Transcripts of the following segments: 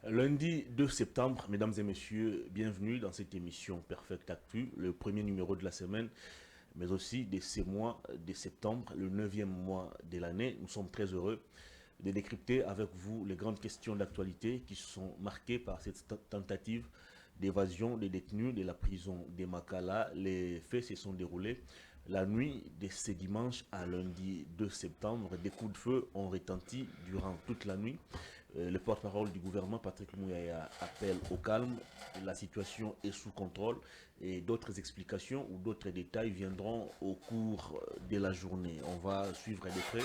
Lundi 2 septembre, mesdames et messieurs, bienvenue dans cette émission Perfect Actu, le premier numéro de la semaine, mais aussi de ces mois de septembre, le 9e mois de l'année. Nous sommes très heureux de décrypter avec vous les grandes questions d'actualité qui sont marquées par cette tentative d'évasion des détenus de la prison de Makala. Les faits se sont déroulés la nuit de ce dimanche à lundi 2 septembre. Des coups de feu ont retenti durant toute la nuit. Le porte-parole du gouvernement, Patrick Mouyaya, appelle au calme. La situation est sous contrôle et d'autres explications ou d'autres détails viendront au cours de la journée. On va suivre de près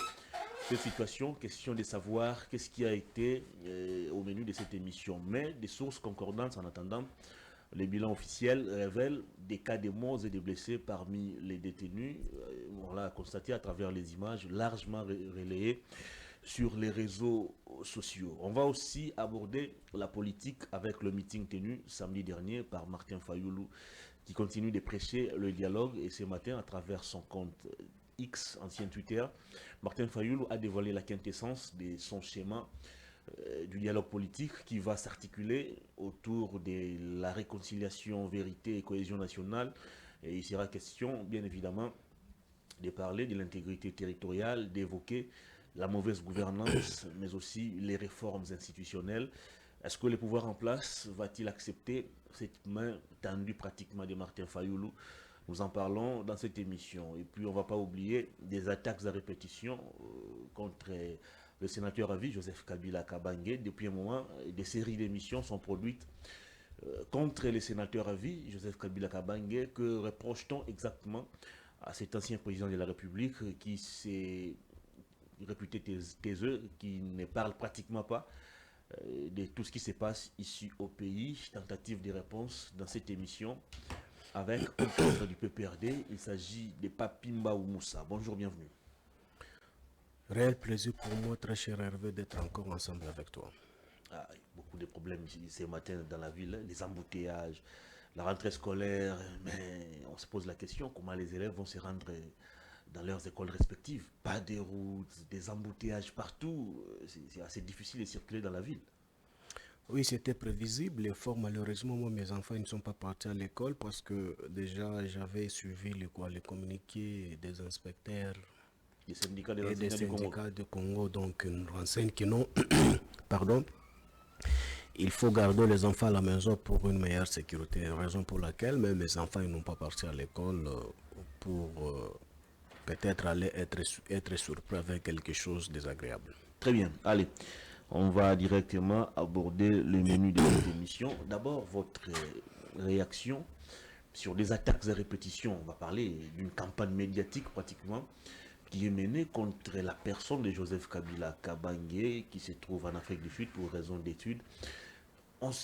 cette situation, question de savoir qu'est-ce qui a été au menu de cette émission. Mais des sources concordantes en attendant, les bilans officiels révèlent des cas de morts et de blessés parmi les détenus. On l'a constaté à travers les images largement relayées sur les réseaux sociaux. On va aussi aborder la politique avec le meeting tenu samedi dernier par Martin Fayoulou qui continue de prêcher le dialogue et ce matin à travers son compte X, ancien Twitter, Martin Fayoulou a dévoilé la quintessence de son schéma du dialogue politique qui va s'articuler autour de la réconciliation, vérité et cohésion nationale. Et il sera question, bien évidemment, de parler de l'intégrité territoriale, d'évoquer la mauvaise gouvernance, mais aussi les réformes institutionnelles. Est-ce que le pouvoir en place va-t-il accepter cette main tendue pratiquement de Martin Fayoulou? Nous en parlons dans cette émission. Et puis on ne va pas oublier des attaques à répétition contre le sénateur à vie, Joseph Kabila Kabange. Depuis un moment, des séries d'émissions sont produites contre les sénateurs à vie, Joseph Kabila Kabange. Que reproche-t-on exactement à cet ancien président de la République qui s'est réputé taiseux, qui ne parle pratiquement pas de tout ce qui se passe ici au pays? Tentative de réponse dans cette émission avec un cadre du PPRD. Il s'agit de Papimba Moussa. Bonjour, bienvenue. Réel plaisir pour moi, très cher Hervé, d'être encore ensemble avec toi. Beaucoup de problèmes ici, ce matin dans la ville, les embouteillages, la rentrée scolaire, mais on se pose la question, comment les élèves vont se rendre dans leurs écoles respectives? Pas des routes, des embouteillages partout, c'est assez difficile de circuler dans la ville. Oui, c'était prévisible et fort malheureusement, moi, mes enfants ne sont pas partis à l'école parce que déjà j'avais suivi les communiqués des inspecteurs Les syndicats des et des enseignants du Congo. syndicats de Congo, donc nous renseignent que non, pardon, il faut garder les enfants à la maison pour une meilleure sécurité, raison pour laquelle même mes enfants n'ont pas parti à l'école pour peut-être aller être surpris avec quelque chose de désagréable. Très bien, allez. On va directement aborder le menu de cette émission. D'abord, votre réaction sur des attaques à répétition. On va parler d'une campagne médiatique pratiquement qui est menée contre la personne de Joseph Kabila Kabange qui se trouve en Afrique du Sud pour raison d'études.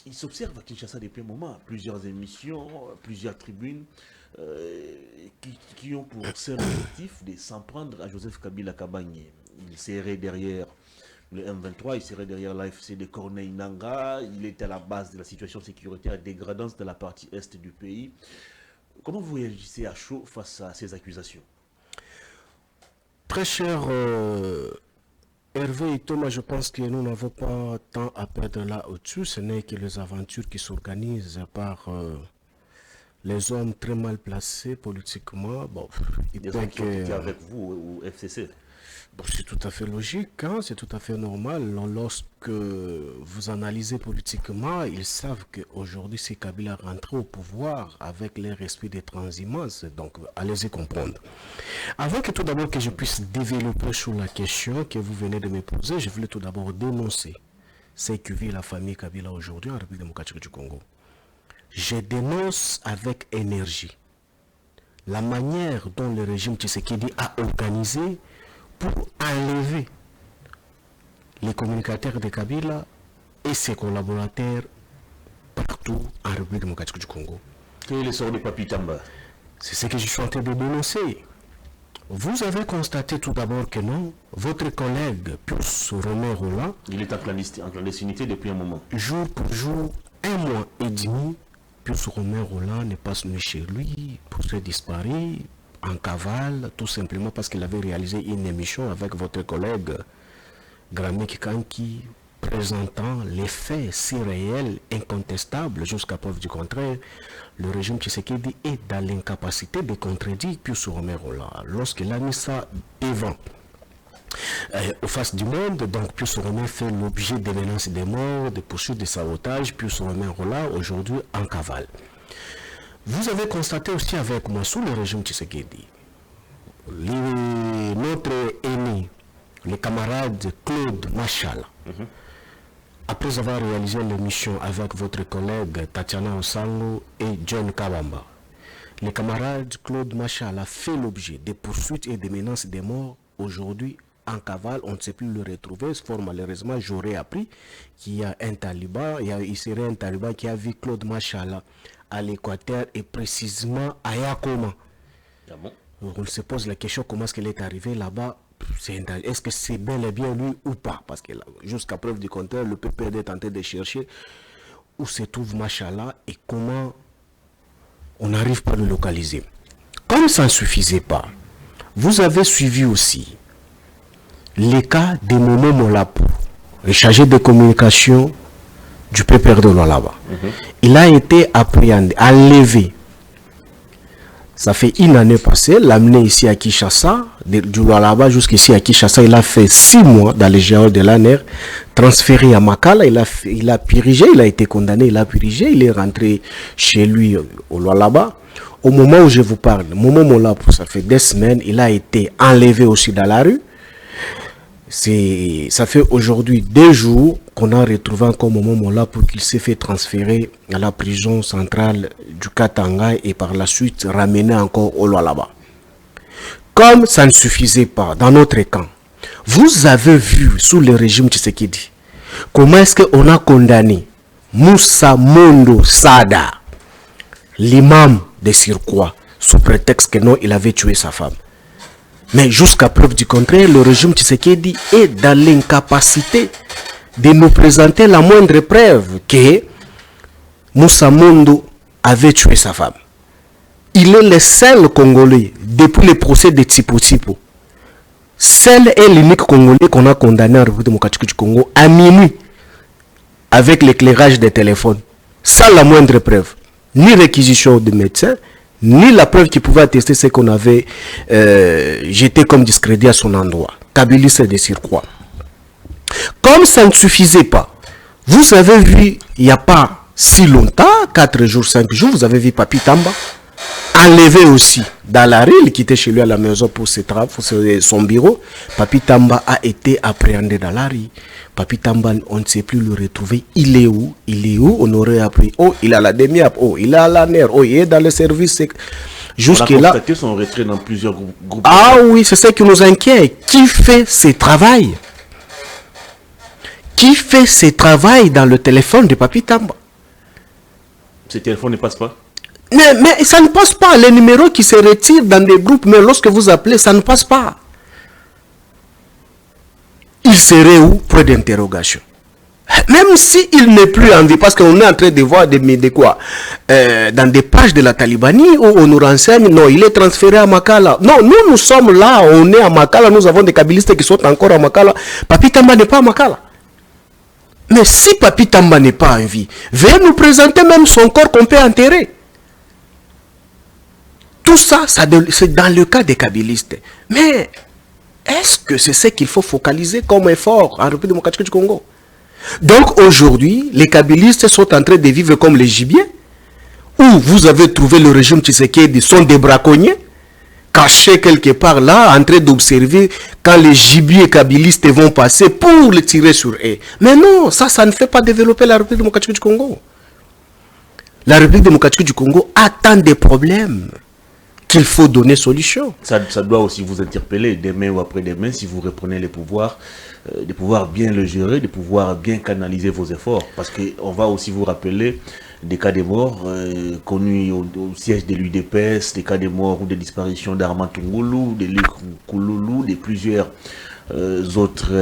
Il s'observe à Kinshasa depuis un moment, plusieurs émissions, plusieurs tribunes qui ont pour seul objectif de s'en prendre à Joseph Kabila Kabange. Il serait derrière le M23, il serait derrière l'AFC de Corneille Nangaa, il est à la base de la situation sécuritaire dégradante de la partie est du pays. Comment vous réagissez à chaud face à ces accusations? Très cher Hervé et Thomas, je pense que nous n'avons pas tant à perdre là au-dessus. Ce n'est que les aventures qui s'organisent par les hommes très mal placés politiquement. Bon, des hommes qui ont été avec vous au FCC. Bon, c'est tout à fait logique, hein? C'est tout à fait normal. Lorsque vous analysez politiquement, ils savent qu'aujourd'hui, c'est Kabila rentré au pouvoir avec les respects des transhumances. Donc, allez-y comprendre. Avant que tout d'abord que je puisse développer sur la question que vous venez de me poser, je voulais tout d'abord dénoncer ce que vit la famille Kabila aujourd'hui en République démocratique du Congo. Je dénonce avec énergie la manière dont le régime Tshisekedi a organisé pour enlever les communicateurs de Kabila et ses collaborateurs partout en République démocratique du Congo. Quel est le sort de Papi Tamba? C'est ce que je suis en train de dénoncer. Vous avez constaté tout d'abord que non, votre collègue Pius Romero là, il est en clandestinité depuis un moment. Jour pour jour, un mois et demi, Pius Romero là n'est pas venu chez lui pour se disparaître en cavale, tout simplement parce qu'il avait réalisé une émission avec votre collègue Gramik Kanki présentant les faits si réels, incontestables, jusqu'à preuve du contraire, le régime Tshisekedi est dans l'incapacité de contredire Pius Romerola. Lorsqu'il a mis ça devant, au face du monde, donc Pius Romerola fait l'objet des menaces de mort, des poursuites de sabotage. Pius Romerola aujourd'hui en cavale. Vous avez constaté aussi avec moi, sous le régime Tshisekedi, notre aîné, le camarade Claude Machala, après avoir réalisé l'émission avec votre collègue Tatiana Osango et John Kabamba, le camarade Claude Machala fait l'objet des poursuites et des menaces de mort aujourd'hui en cavale. On ne sait plus le retrouver. Fort malheureusement, j'aurais appris qu'il y a un taliban, il serait un taliban qui a vu Claude Machala à l'Équateur et précisément à Yakoma. Ah bon? On se pose la question comment est-ce qu'il est arrivé là-bas. Est-ce que c'est bel et bien lui ou pas? Parce que jusqu'à preuve du contraire, le PPRD est tenté de chercher où se trouve Machala et comment on n'arrive pas à le localiser. Comme ça ne suffisait pas, vous avez suivi aussi les cas de Momo Molapo, le chargé de communication du PPRD de Lualaba. Il a été appréhendé, enlevé. Ça fait une année passée, l'amener ici à Kinshasa, du Lualaba jusqu'ici à Kinshasa, il a fait 6 mois dans les géants de l'ANR, transféré à Makala, il a purgé, il a été condamné, il a purgé, il est rentré chez lui au Lualaba. Au moment où je vous parle, Momo Molapo, ça fait des semaines, il a été enlevé aussi dans la rue. Ça fait aujourd'hui 2 jours qu'on a retrouvé encore Momo là pour qu'il s'est fait transférer à la prison centrale du Katanga et par la suite ramené encore au Lualaba. Comme ça ne suffisait pas dans notre camp, vous avez vu sous le régime Tshisekedi comment est-ce qu'on a condamné Moussa Mondo Sada, l'imam de Sirkwa, sous prétexte que non, il avait tué sa femme. Mais jusqu'à preuve du contraire, le régime Tshisekedi est dans l'incapacité de nous présenter la moindre preuve que Moussa Mondo avait tué sa femme. Il est le seul Congolais, depuis le procès de Tipo Tipo, seul et l'unique Congolais qu'on a condamné en République démocratique du Congo à minuit, avec l'éclairage des téléphones, sans la moindre preuve, ni réquisition de médecins, ni la preuve qui pouvait attester ce qu'on avait jeté comme discrédit à son endroit. Kabylie, c'est de Sirkwa. Comme ça ne suffisait pas, vous avez vu, il n'y a pas si longtemps, 4 jours, 5 jours, vous avez vu Papi Tamba, enlevé aussi dans la rue, il quittait chez lui à la maison pour ses travaux, pour son bureau. Papi Tamba a été appréhendé dans la rue. Papi Tamba, on ne sait plus le retrouver. Il est où? On aurait appris. Oh, il est à la demi-app. Oh, il est à la NER. Oh, il est dans le service. Jusque-là. On a constaté son retrait dans plusieurs groupes. Ah oui, c'est ça qui nous inquiète. Qui fait ce travail? Qui fait ce travail dans le téléphone de Papi Tamba? Ce téléphone ne passe pas? Mais ça ne passe pas. Les numéros qui se retirent dans des groupes, mais lorsque vous appelez, ça ne passe pas. Il serait où? Point d'interrogation. Même s'il n'est plus en vie, parce qu'on est en train de voir dans des pages de la Talibanie où on nous renseigne, non, il est transféré à Makala. Non, nous sommes là, on est à Makala, nous avons des kabylistes qui sont encore à Makala. Papi Tamba n'est pas à Makala. Mais si Papi Tamba n'est pas en vie, veuillez nous présenter même son corps qu'on peut enterrer. Tout ça, c'est dans le cas des kabylistes. Mais est-ce que c'est ce qu'il faut focaliser comme effort en République démocratique du Congo? Donc aujourd'hui, les kabylistes sont en train de vivre comme les gibiers, où vous avez trouvé le régime Tshisekedi sont des braconniers, cachés quelque part là, en train d'observer quand les gibiers kabylistes vont passer pour les tirer sur eux. Mais non, ça ne fait pas développer la République démocratique du Congo. La République démocratique du Congo a tant de problèmes qu'il faut donner solution. Ça doit aussi vous interpeller demain ou après-demain si vous reprenez les pouvoirs, de pouvoir bien le gérer, de pouvoir bien canaliser vos efforts. Parce qu'on va aussi vous rappeler des cas de morts connus au siège de l'UDPS, des cas de morts ou des disparitions d'Armand Tungulu, de Luc Kouloulou, de plusieurs autres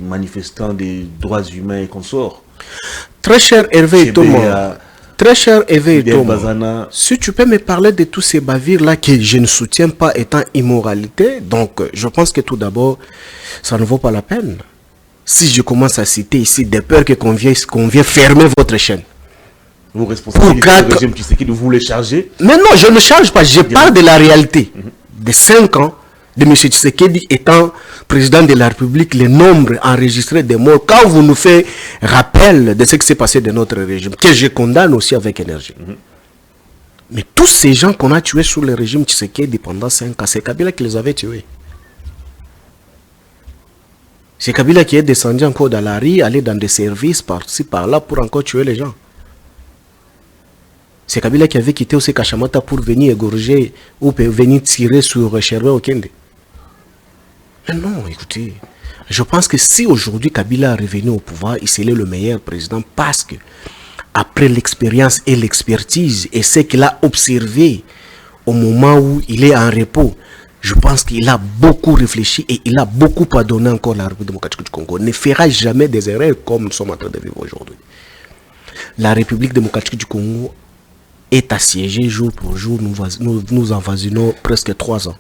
manifestants des droits humains et consorts. Très cher Hervé Thomas. Très cher Hervé Thomas, si tu peux me parler de tous ces bavires-là que je ne soutiens pas étant immoralité, donc je pense que tout d'abord, ça ne vaut pas la peine. si je commence à citer ici des peurs qu'on vient fermer votre chaîne. Vous responsabilisez le régime Tshisekedi, vous les chargez? Mais non, je ne charge pas, je parle de la réalité. Des 5 ans de M. Tshisekedi étant président de la République, le nombre enregistré de morts, quand vous nous faites rappel de ce qui s'est passé de notre régime, que je condamne aussi avec énergie. Mais tous ces gens qu'on a tués sous le régime Tshisekedi pendant 5 ans, c'est Kabila qui les avait tués. C'est Kabila qui est descendu encore dans la rue, aller dans des services par-ci, par-là pour encore tuer les gens. C'est Kabila qui avait quitté aussi Kachamata pour venir égorger ou venir tirer sur Sherwa Okende. Mais non, écoutez, je pense que si aujourd'hui Kabila est revenu au pouvoir, il serait le meilleur président parce que après l'expérience et l'expertise et ce qu'il a observé au moment où il est en repos, je pense qu'il a beaucoup réfléchi et il a beaucoup pardonné encore la République démocratique du Congo. Ne fera jamais des erreurs comme nous sommes en train de vivre aujourd'hui. La République démocratique du Congo est assiégée jour pour jour. Nous envasinons presque 3 ans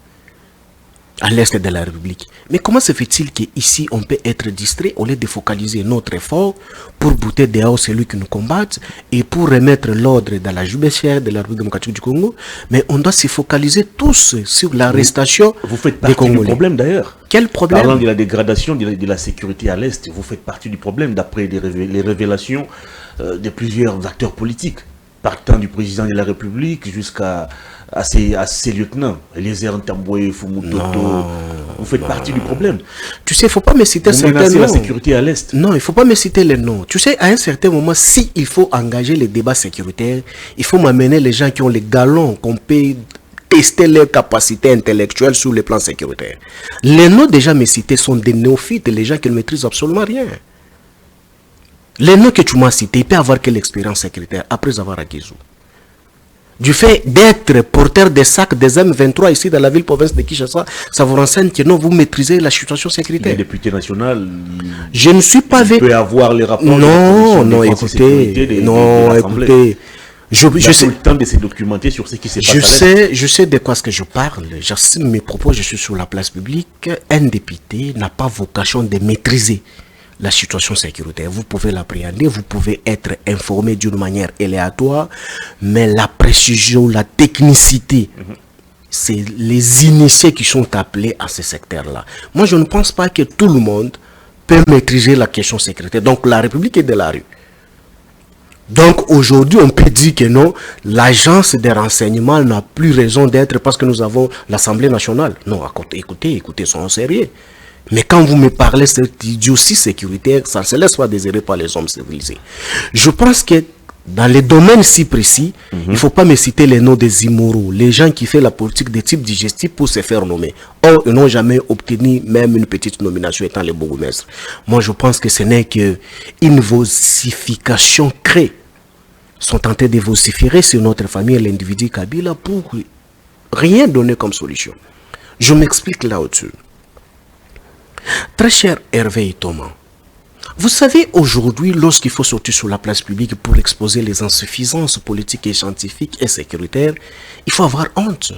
à l'est de la République. Mais comment se fait-il qu'ici on peut être distrait au lieu de focaliser notre effort pour bouter dehors celui qui nous combattent et pour remettre l'ordre dans la judiciaire de la République démocratique du Congo? Mais on doit se focaliser tous sur l'arrestation Vous faites partie du problème d'ailleurs. Quel problème? Parlant de la dégradation de la sécurité à l'Est, vous faites partie du problème d'après les révélations de plusieurs acteurs politiques, partant du président de la République jusqu'à ses lieutenants, Eliezer Ntambwe, Fumutoto. Vous faites partie du problème. Tu sais, il ne faut pas me citer certains noms. La sécurité à l'Est. Non, il ne faut pas me citer les noms. Tu sais, à un certain moment, si il faut engager les débats sécuritaires, il faut m'amener les gens qui ont les galons, qu'on peut tester leurs capacités intellectuelles sur le plan sécuritaire. Les noms déjà me cités sont des néophytes, les gens qui ne maîtrisent absolument rien. Les noms que tu m'as cités, il peut avoir quelle expérience sécuritaire après avoir acquis? Du fait d'être porteur des sacs des M23 ici dans la ville-province de Kinshasa, ça vous renseigne que non, vous maîtrisez la situation sécuritaire. Le député national, je ne suis pas il peut avoir les rapports. Non, écoutez, non, écoutez. Je sais le temps de se documenter sur ce qui s'est passé. Je sais de quoi ce que je parle. J'assume mes propos, je suis sur la place publique. Un député n'a pas vocation de maîtriser la situation sécuritaire. Vous pouvez l'appréhender, vous pouvez être informé d'une manière aléatoire, mais la précision, la technicité, c'est les initiés qui sont appelés à ce secteur-là. Moi, je ne pense pas que tout le monde peut maîtriser la question sécuritaire. Donc, la République est de la rue. Donc, aujourd'hui, on peut dire que non, l'agence des renseignements n'a plus raison d'être parce que nous avons l'Assemblée nationale. Non, écoutez, soyons sérieux. Mais quand vous me parlez de cette idiotie sécuritaire, ça ne se laisse pas désirer par les hommes civilisés. Je pense que dans les domaines si précis, il ne faut pas me citer les noms des immoraux, les gens qui font la politique de type digestif pour se faire nommer. Or, ils n'ont jamais obtenu même une petite nomination étant les bourgmestres. Moi, je pense que ce n'est qu'une vocification créée. Ils sont tentés de vociférer sur notre famille et l'individu Kabila pour rien donner comme solution. Je m'explique là au-dessus. Très cher Hervé et Thomas, vous savez aujourd'hui, lorsqu'il faut sortir sur la place publique pour exposer les insuffisances politiques et scientifiques et sécuritaires, il faut avoir honte.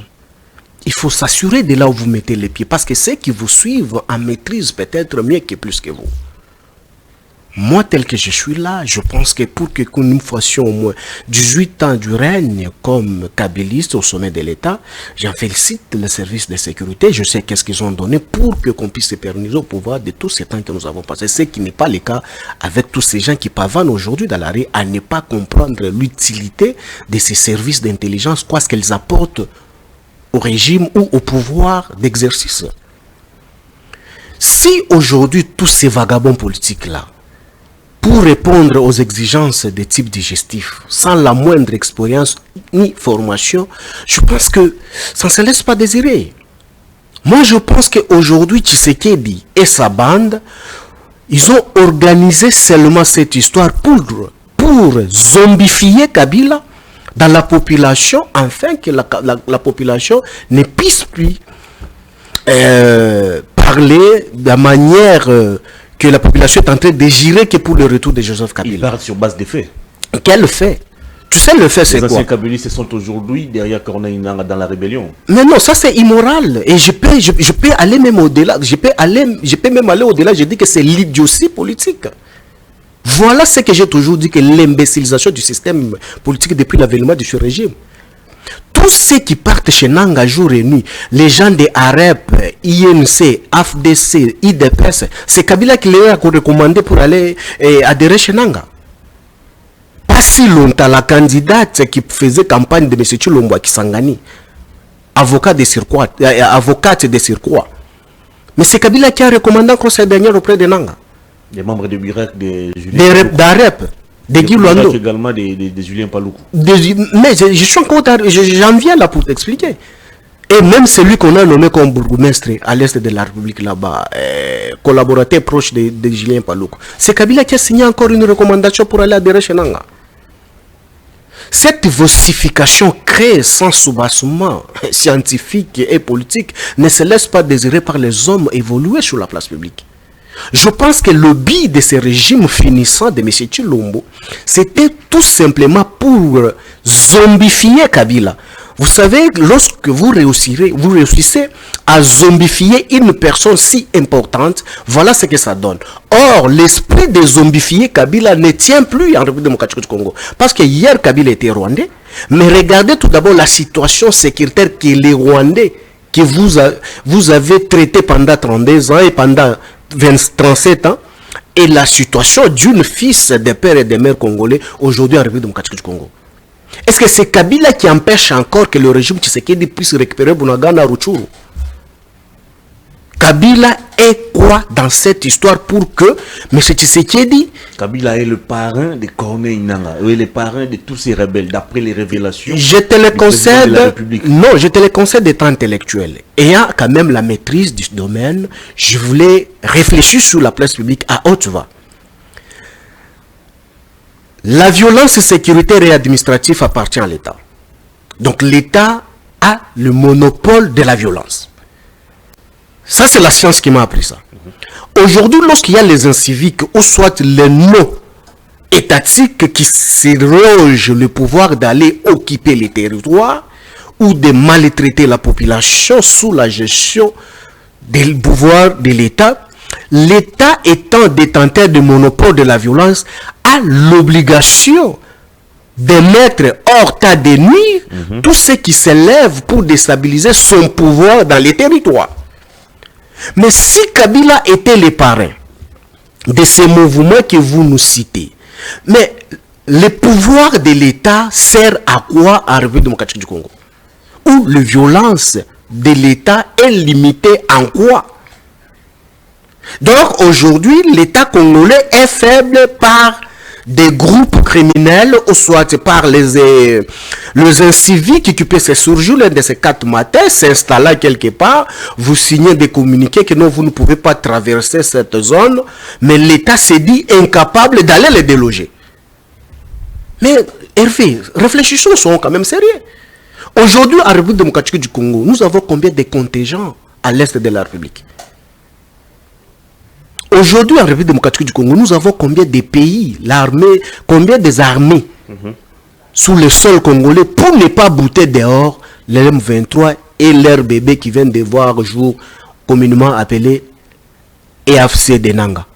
Il faut s'assurer de là où vous mettez les pieds, parce que ceux qui vous suivent en maîtrisent peut-être mieux que plus que vous. Moi, tel que je suis là, je pense que pour que nous fassions au moins 18 ans du règne comme kabiliste au sommet de l'État, j'en félicite le service de sécurité. Je sais qu'est-ce qu'ils ont donné pour que qu'on puisse se pérenniser au pouvoir de tous ces temps que nous avons passé. Ce qui n'est pas le cas avec tous ces gens qui pavanent aujourd'hui dans la rue à ne pas comprendre l'utilité de ces services d'intelligence, quoi ce qu'elles apportent au régime ou au pouvoir d'exercice. Si aujourd'hui tous ces vagabonds politiques-là, pour répondre aux exigences de type digestif, sans la moindre expérience ni formation, je pense que ça ne se laisse pas désirer. Moi, je pense qu'aujourd'hui, Tshisekedi et sa bande, ils ont organisé seulement cette histoire pour zombifier Kabila dans la population, afin que la population ne puisse plus parler de la manière... que la population est en train de gérer que pour le retour de Joseph Kabila. Il part sur base des faits. Quel fait? Tu sais le fait, c'est quoi? Les anciens kabylistes sont aujourd'hui derrière Corneille Nangaa dans la rébellion. Mais non, ça c'est immoral. Et je peux aller même au-delà. Je peux même aller au-delà. Je dis que c'est l'idiotie politique. Voilà ce que j'ai toujours dit, que l'imbécilisation du système politique depuis l'avènement de ce régime. Tous ceux qui partent chez Nangaa jour et nuit, les gens de AREP, INC, AFDC, IDPS, c'est Kabila qui les a recommandé pour aller adhérer chez Nangaa. Pas si longtemps, la candidate qui faisait campagne de M. Tshilombo Kisangani, avocate de Circuit, mais c'est Kabila qui a recommandé en conseil dernier auprès de Nangaa. Des membres de Burek, d'AREP, de Guy Luando. Également de Julien Paloukou. Mais je suis encore, j'en viens là pour t'expliquer. Et même celui qu'on a nommé comme bourgmestre à l'est de la République là-bas, collaborateur proche de Julien Paloukou, c'est Kabila qui a signé encore une recommandation pour aller adhérer chez Nangaa. Cette vossification créée sans soubassement scientifique et politique ne se laisse pas désirer par les hommes évolués sur la place publique. Je pense que le but de ce régime finissant de M. Tshilombo, c'était tout simplement pour zombifier Kabila. Vous savez, lorsque vous réussissez à zombifier une personne si importante, voilà ce que ça donne. Or, l'esprit de zombifier Kabila ne tient plus en République démocratique du Congo. Parce que hier, Kabila était rwandais. Mais regardez tout d'abord la situation sécuritaire que les Rwandais, que vous avez traité pendant 32 ans et pendant 37 ans, et la situation d'une fils des pères et des mères congolais aujourd'hui en République démocratique du Congo. Est-ce que c'est Kabila qui empêche encore que le régime Tshisekedi puisse récupérer Bunagana Rutshuru? Kabila est quoi dans cette histoire pour que M. Tshisekedi... Kabila est le parrain de Corneille Nangaa, est le parrain de tous ces rebelles, d'après les révélations. Je te le concède, non, je te le concède d'étant intellectuel. Ayant quand même la maîtrise du domaine, je voulais réfléchir sur la place publique à haute voix. La violence sécuritaire et administrative appartient à l'État. Donc l'État a le monopole de la violence. Ça, c'est la science qui m'a appris ça. Aujourd'hui, lorsqu'il y a les inciviques ou soit les non-étatiques qui s'érogent le pouvoir d'aller occuper les territoires ou de maltraiter la population sous la gestion du pouvoir de l'État, l'État étant détenteur du monopole de la violence a l'obligation de mettre hors tas de nuire tous ceux qui s'élèvent pour déstabiliser son pouvoir dans les territoires. Mais si Kabila était le parrain de ces mouvements que vous nous citez, mais le pouvoir de l'État sert à quoi en République démocratique du Congo? Où la violence de l'État est limitée en quoi? Donc aujourd'hui, l'État congolais est faible par des groupes criminels ou soit par les inciviques qui peuvent se surgir l'un de ces 4 matins, s'installer quelque part, vous signez des communiqués que non, vous ne pouvez pas traverser cette zone, mais l'État s'est dit incapable d'aller les déloger. Mais Hervé, réfléchissons, soyons quand même sérieux. Aujourd'hui, en République démocratique du Congo, nous avons combien de contingents à l'est de la République? Aujourd'hui, en République démocratique du Congo, nous avons combien de pays, l'armée, combien des armées sous le sol congolais pour ne pas bouter dehors les M23 et leurs bébés qui viennent de voir jour communément appelé AFC de Nangaa.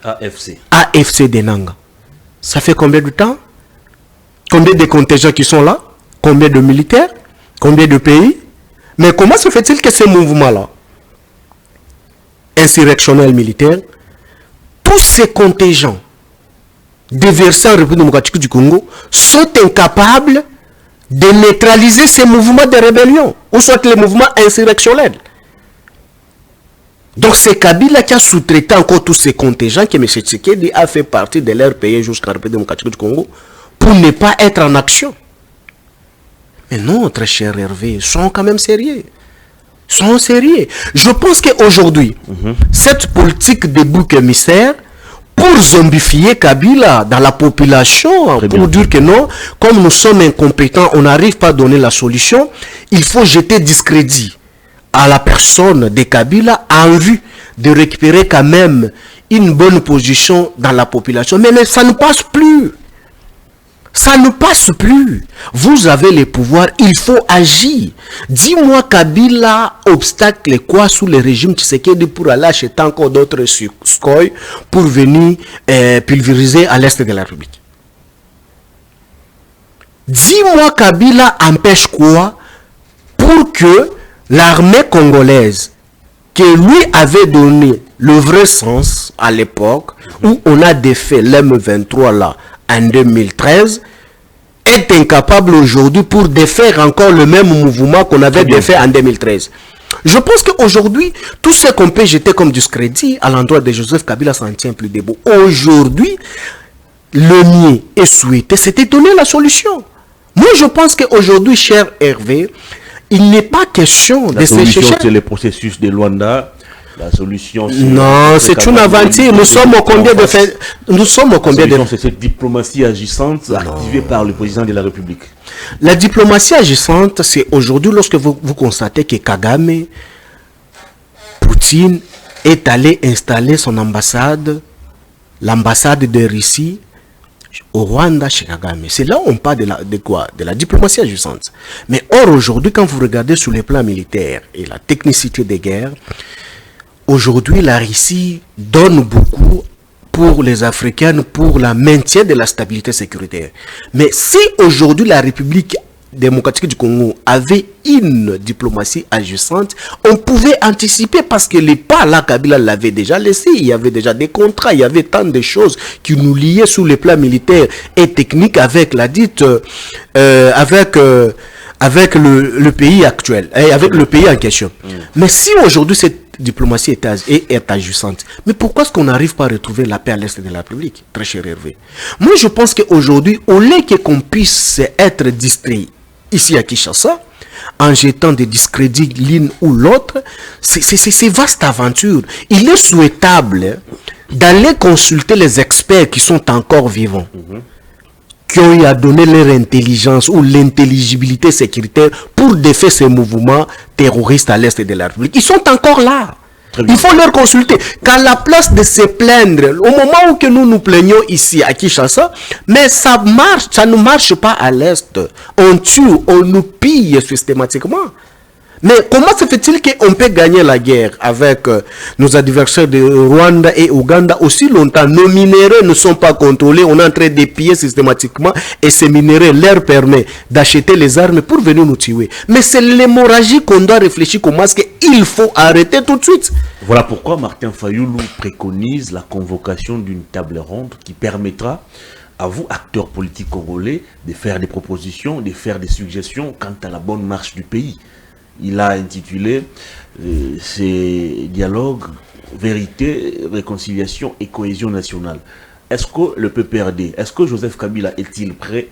AFC de Nangaa. Ça fait combien de temps? Combien de contingents qui sont là? Combien de militaires? Combien de pays? Mais comment se fait-il que ces mouvements-là, insurrectionnels militaires, tous ces contingents déversés en République démocratique du Congo sont incapables de neutraliser ces mouvements de rébellion, ou soit les mouvements insurrectionnels? Donc c'est Kabila qui a sous-traité encore tous ces contingents que M. Tshisekedi a fait partie de leur pays jusqu'en République démocratique du Congo pour ne pas être en action. Mais non, très cher Hervé, soyons quand même sérieux. Soyons sérieux. Je pense qu'aujourd'hui, cette politique de bouc émissaire, pour zombifier Kabila dans la population, pour dire que non, comme nous sommes incompétents, on n'arrive pas à donner la solution, il faut jeter discrédit à la personne de Kabila en vue de récupérer quand même une bonne position dans la population. Mais ça ne passe plus. Ça ne passe plus. Vous avez les pouvoirs, il faut agir. Dis-moi, Kabila obstacle quoi sous le régime Tshisekedi pour aller acheter encore d'autres Sukhoi pour venir pulvériser à l'est de la République? Dis-moi, Kabila empêche quoi pour que l'armée congolaise, qui lui avait donné le vrai sens à l'époque, où on a défait l'M23 là, en 2013, est incapable aujourd'hui pour défaire encore le même mouvement qu'on avait défait en 2013. Je pense qu'aujourd'hui, tout ce qu'on peut jeter comme discrédit à l'endroit de Joseph Kabila s'en tient plus debout. Aujourd'hui, le nier et souhaiter, c'était donner la solution. Moi, je pense qu'aujourd'hui, cher Hervé, il n'est pas question de se chercher. La solution, c'est le processus de Luanda. La solution, non, c'est une aventure. Nous sommes au combien de faits? Nous sommes au combien de... C'est cette diplomatie agissante activée par le président de la République. La diplomatie agissante, c'est aujourd'hui lorsque vous constatez que Kagame, Poutine, est allé installer son ambassade, l'ambassade de Russie, au Rwanda chez Kagame. C'est là où on parle de quoi? De la diplomatie agissante. Mais or, aujourd'hui, quand vous regardez sur les plans militaires et la technicité des guerres, aujourd'hui, la Russie donne beaucoup pour les Africains, pour le maintien de la stabilité sécuritaire. Mais si aujourd'hui la République démocratique du Congo avait une diplomatie agissante, on pouvait anticiper parce que les pas là, Kabila l'avait déjà laissé. Il y avait déjà des contrats, il y avait tant de choses qui nous liaient sur les plans militaires et techniques avec la dite, avec le pays actuel, avec le pays en question. Mais si aujourd'hui cette diplomatie est agissante, mais pourquoi est-ce qu'on n'arrive pas à retrouver la paix à l'est de la République, très cher Hervé? Moi, je pense qu'aujourd'hui, au lieu qu'on puisse être distrait ici à Kinshasa, en jetant des discrédits l'une ou l'autre, c'est vaste aventure. Il est souhaitable d'aller consulter les experts qui sont encore vivants, qui ont eu à donner leur intelligence ou l'intelligibilité sécuritaire pour défaire ces mouvements terroristes à l'est de la République. Ils sont encore là. Il faut leur consulter. Qu'à la place de se plaindre, au moment où que nous nous plaignons ici à Kinshasa, mais ça marche, ça ne marche pas à l'est. On tue, on nous pille systématiquement. Mais comment se fait-il qu'on peut gagner la guerre avec nos adversaires de Rwanda et Ouganda aussi longtemps? Nos minéraux ne sont pas contrôlés, on est en train de piller systématiquement et ces minéraux leur permettent d'acheter les armes pour venir nous tuer. Mais c'est l'hémorragie qu'on doit réfléchir comment est-ce qu'il faut arrêter tout de suite. Voilà pourquoi Martin Fayoulou préconise la convocation d'une table ronde qui permettra à vous, acteurs politiques congolais, de faire des propositions, de faire des suggestions quant à la bonne marche du pays. Il a intitulé ces dialogues, vérité, réconciliation et cohésion nationale. Est-ce que le PPRD, est-ce que Joseph Kabila est-il prêt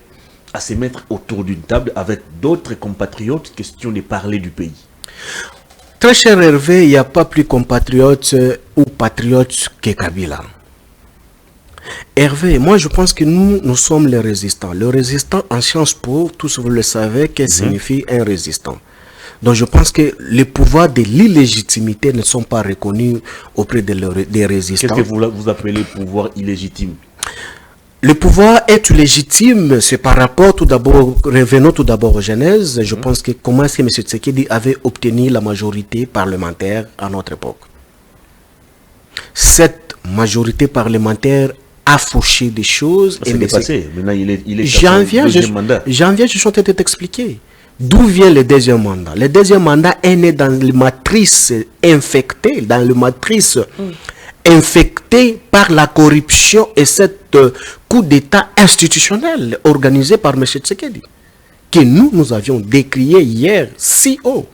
à se mettre autour d'une table avec d'autres compatriotes, question de parler du pays? Très cher Hervé, il n'y a pas plus compatriotes ou patriotes que Kabila. Hervé, moi je pense que nous sommes les résistants. Le résistant en Sciences Po, tous vous le savez, qu'est-ce que signifie un résistant. Donc je pense que les pouvoirs de l'illégitimité ne sont pas reconnus auprès des résistants. Qu'est-ce que vous appelez pouvoir illégitime? Le pouvoir est légitime, c'est par rapport tout d'abord, revenons tout d'abord aux Genèse. Je pense que comment est-ce que M. Tshisekedi avait obtenu la majorité parlementaire à notre époque? Cette majorité parlementaire a fauché des choses. C'est dépassé. Maintenant il est j'en viens, je suis en train de t'expliquer. D'où vient le deuxième mandat? Le deuxième mandat est né dans la matrice infectée, infectée par la corruption et cette coup d'État institutionnel organisé par M. Tshisekedi, que nous avions décrié hier si haut.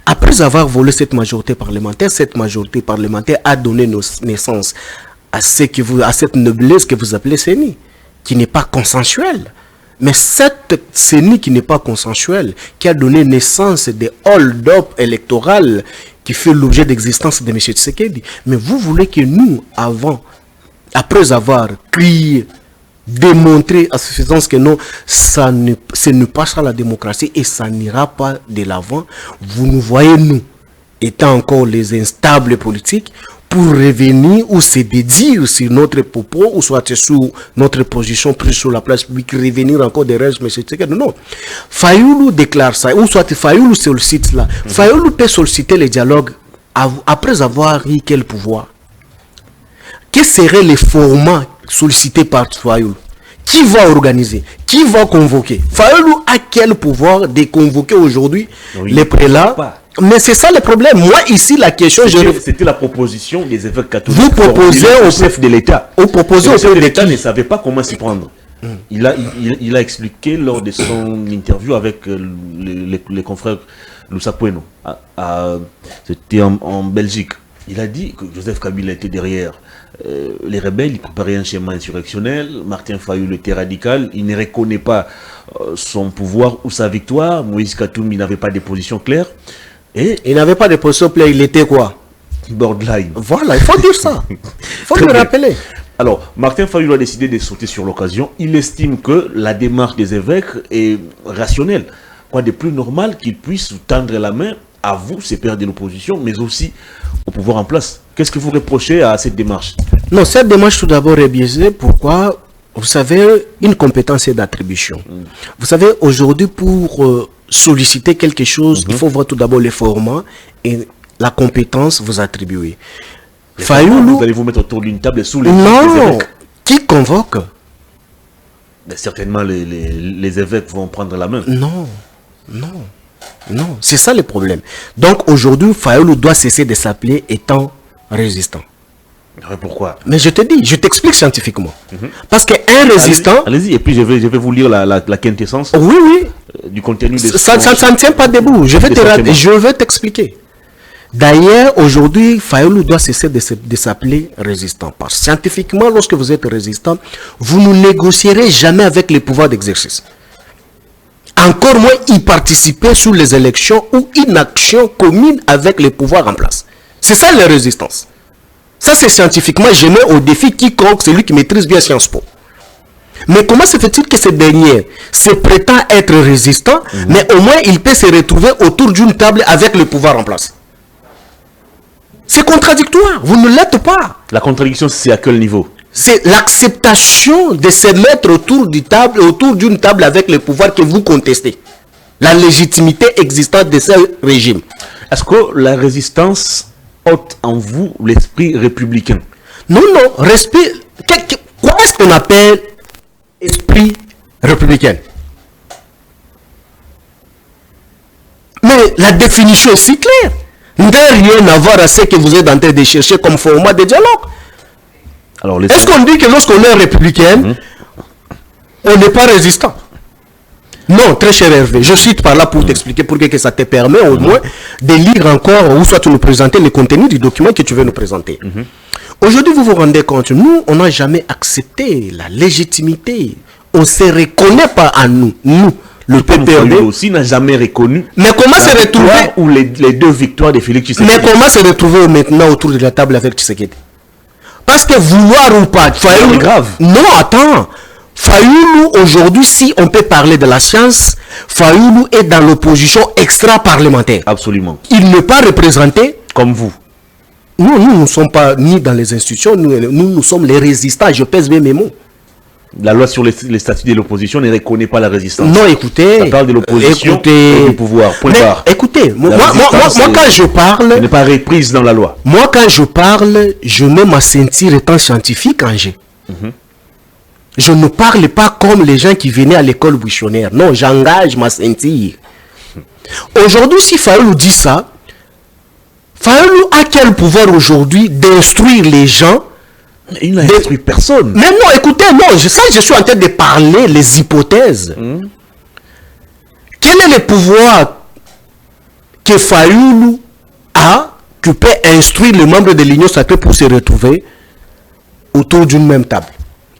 Après avoir volé cette majorité parlementaire a donné naissance à cette noblesse que vous appelez CENI, qui n'est pas consensuelle. Mais cette CENI qui n'est pas consensuelle, qui a donné naissance des hold-up électorales qui fait l'objet d'existence de M. Tshisekedi. Mais vous voulez que nous, après avoir crié, démontré à suffisance que non, ce n'est pas ça la démocratie et ça n'ira pas de l'avant. Vous nous voyez, nous, étant encore les instables politiques, pour revenir ou se dédire sur notre propos, ou soit sur notre position prise sur la place publique, revenir encore des règles, mais c'est non. Fayoulou déclare ça, ou soit Fayoulou sollicite là. Fayoulou peut solliciter les dialogues après avoir eu quel pouvoir? Quels seraient les formats sollicités par Fayoulou? Qui va organiser? Qui va convoquer? Fayoulou a quel pouvoir de convoquer aujourd'hui les prélats? Mais c'est ça le problème. Moi, ici, la question... C'était la proposition des évêques catholiques. Vous proposez au chef de l'État. Vous proposez au chef de l'État ne savait pas comment s'y prendre. Il a expliqué lors de son interview avec les confrères Lusapueno. C'était en Belgique. Il a dit que Joseph Kabila était derrière les rebelles, il préparait un schéma insurrectionnel. Martin Fayoulou était radical, il ne reconnaît pas son pouvoir ou sa victoire. Moïse Katoumi n'avait pas de position claire. Et il n'avait pas de position claire, il était quoi? Borderline. Voilà, il faut dire ça. Il faut le rappeler. Alors, Martin Fayoulou a décidé de sauter sur l'occasion. Il estime que la démarche des évêques est rationnelle. Quoi de plus normal qu'il puisse tendre la main à vous, ces pères de l'opposition, mais aussi au pouvoir en place. Qu'est-ce que vous reprochez à cette démarche? Non, cette démarche tout d'abord est biaisée. Pourquoi? Vous savez, une compétence est d'attribution. Vous savez, aujourd'hui, pour solliciter quelque chose, il faut voir tout d'abord les formats et la compétence vous attribuer. Fayoulou, vous allez vous mettre autour d'une table sous les évêques. Qui convoque? Mais certainement, les évêques vont prendre la main. Non, non. Non, c'est ça le problème. Donc aujourd'hui, Fayoulou doit cesser de s'appeler étant résistant. Mais pourquoi? Mais je te dis, je t'explique scientifiquement. Parce qu'un résistant... Allez-y, et puis je vais vous lire la quintessence du contenu de ça ne tient pas debout. Je vais t'expliquer. D'ailleurs, aujourd'hui, Fayoulou doit cesser de s'appeler résistant. Parce que scientifiquement, lorsque vous êtes résistant, vous ne négocierez jamais avec les pouvoirs d'exercice. Encore moins y participer sur les élections ou une action commune avec les pouvoirs en place. C'est ça la résistance. Ça c'est scientifiquement, je mets au défi quiconque, celui qui maîtrise bien Sciences Po. Mais comment se fait-il que ce dernier se prétend être résistant, mais au moins il peut se retrouver autour d'une table avec le pouvoir en place? C'est contradictoire, vous ne l'êtes pas. La contradiction, c'est à quel niveau? C'est l'acceptation de se mettre autour d'une table avec le pouvoir que vous contestez. La légitimité existante de ce régime. Est-ce que la résistance ôte en vous l'esprit républicain? Non, non. Quoi est-ce qu'on appelle esprit républicain? Mais la définition est si claire. N'a rien à voir à ce que vous êtes en train de chercher comme format de dialogue. Est-ce qu'on dit que lorsqu'on est républicain, on n'est pas résistant? Non, très cher Hervé, je cite par là pour t'expliquer, pour que ça te permet au moins de lire encore, ou soit tu nous présenter le contenu du document que tu veux nous présenter. Aujourd'hui, vous vous rendez compte, nous, on n'a jamais accepté la légitimité. On ne se reconnaît pas à nous, le PPRD aussi n'a jamais reconnu. Mais comment se retrouver ou les deux victoires de Félix Tshisekedi? Mais comment se retrouver maintenant autour de la table avec Tshisekedi? Parce que vouloir ou pas, Fayoulou... grave. Non, attends. Fayoulou, aujourd'hui, si on peut parler de la science, Fayoulou est dans l'opposition extra-parlementaire. Absolument. Il n'est pas représenté... Comme vous. Nous ne sommes pas ni dans les institutions, nous sommes les résistants. Je pèse bien mes mots. La loi sur les statuts de l'opposition ne reconnaît pas la résistance. Non, écoutez... Ça parle de l'opposition et du pouvoir. Point barre. Écoutez, moi quand je parle... Elle n'est pas reprise dans la loi. Moi, quand je parle, je mets ma ceinture étant scientifique en G. Je ne parle pas comme les gens qui venaient à l'école buissonnière. Non, j'engage ma ceinture. Aujourd'hui, si Fayoulou dit ça, Fayoulou a quel pouvoir aujourd'hui d'instruire les gens? Il n'a instruit personne. Mais non, écoutez, non, je suis en train de parler les hypothèses. Quel est le pouvoir que Fayoulou a, qui peut instruire les membres de l'Union sacrée pour se retrouver autour d'une même table?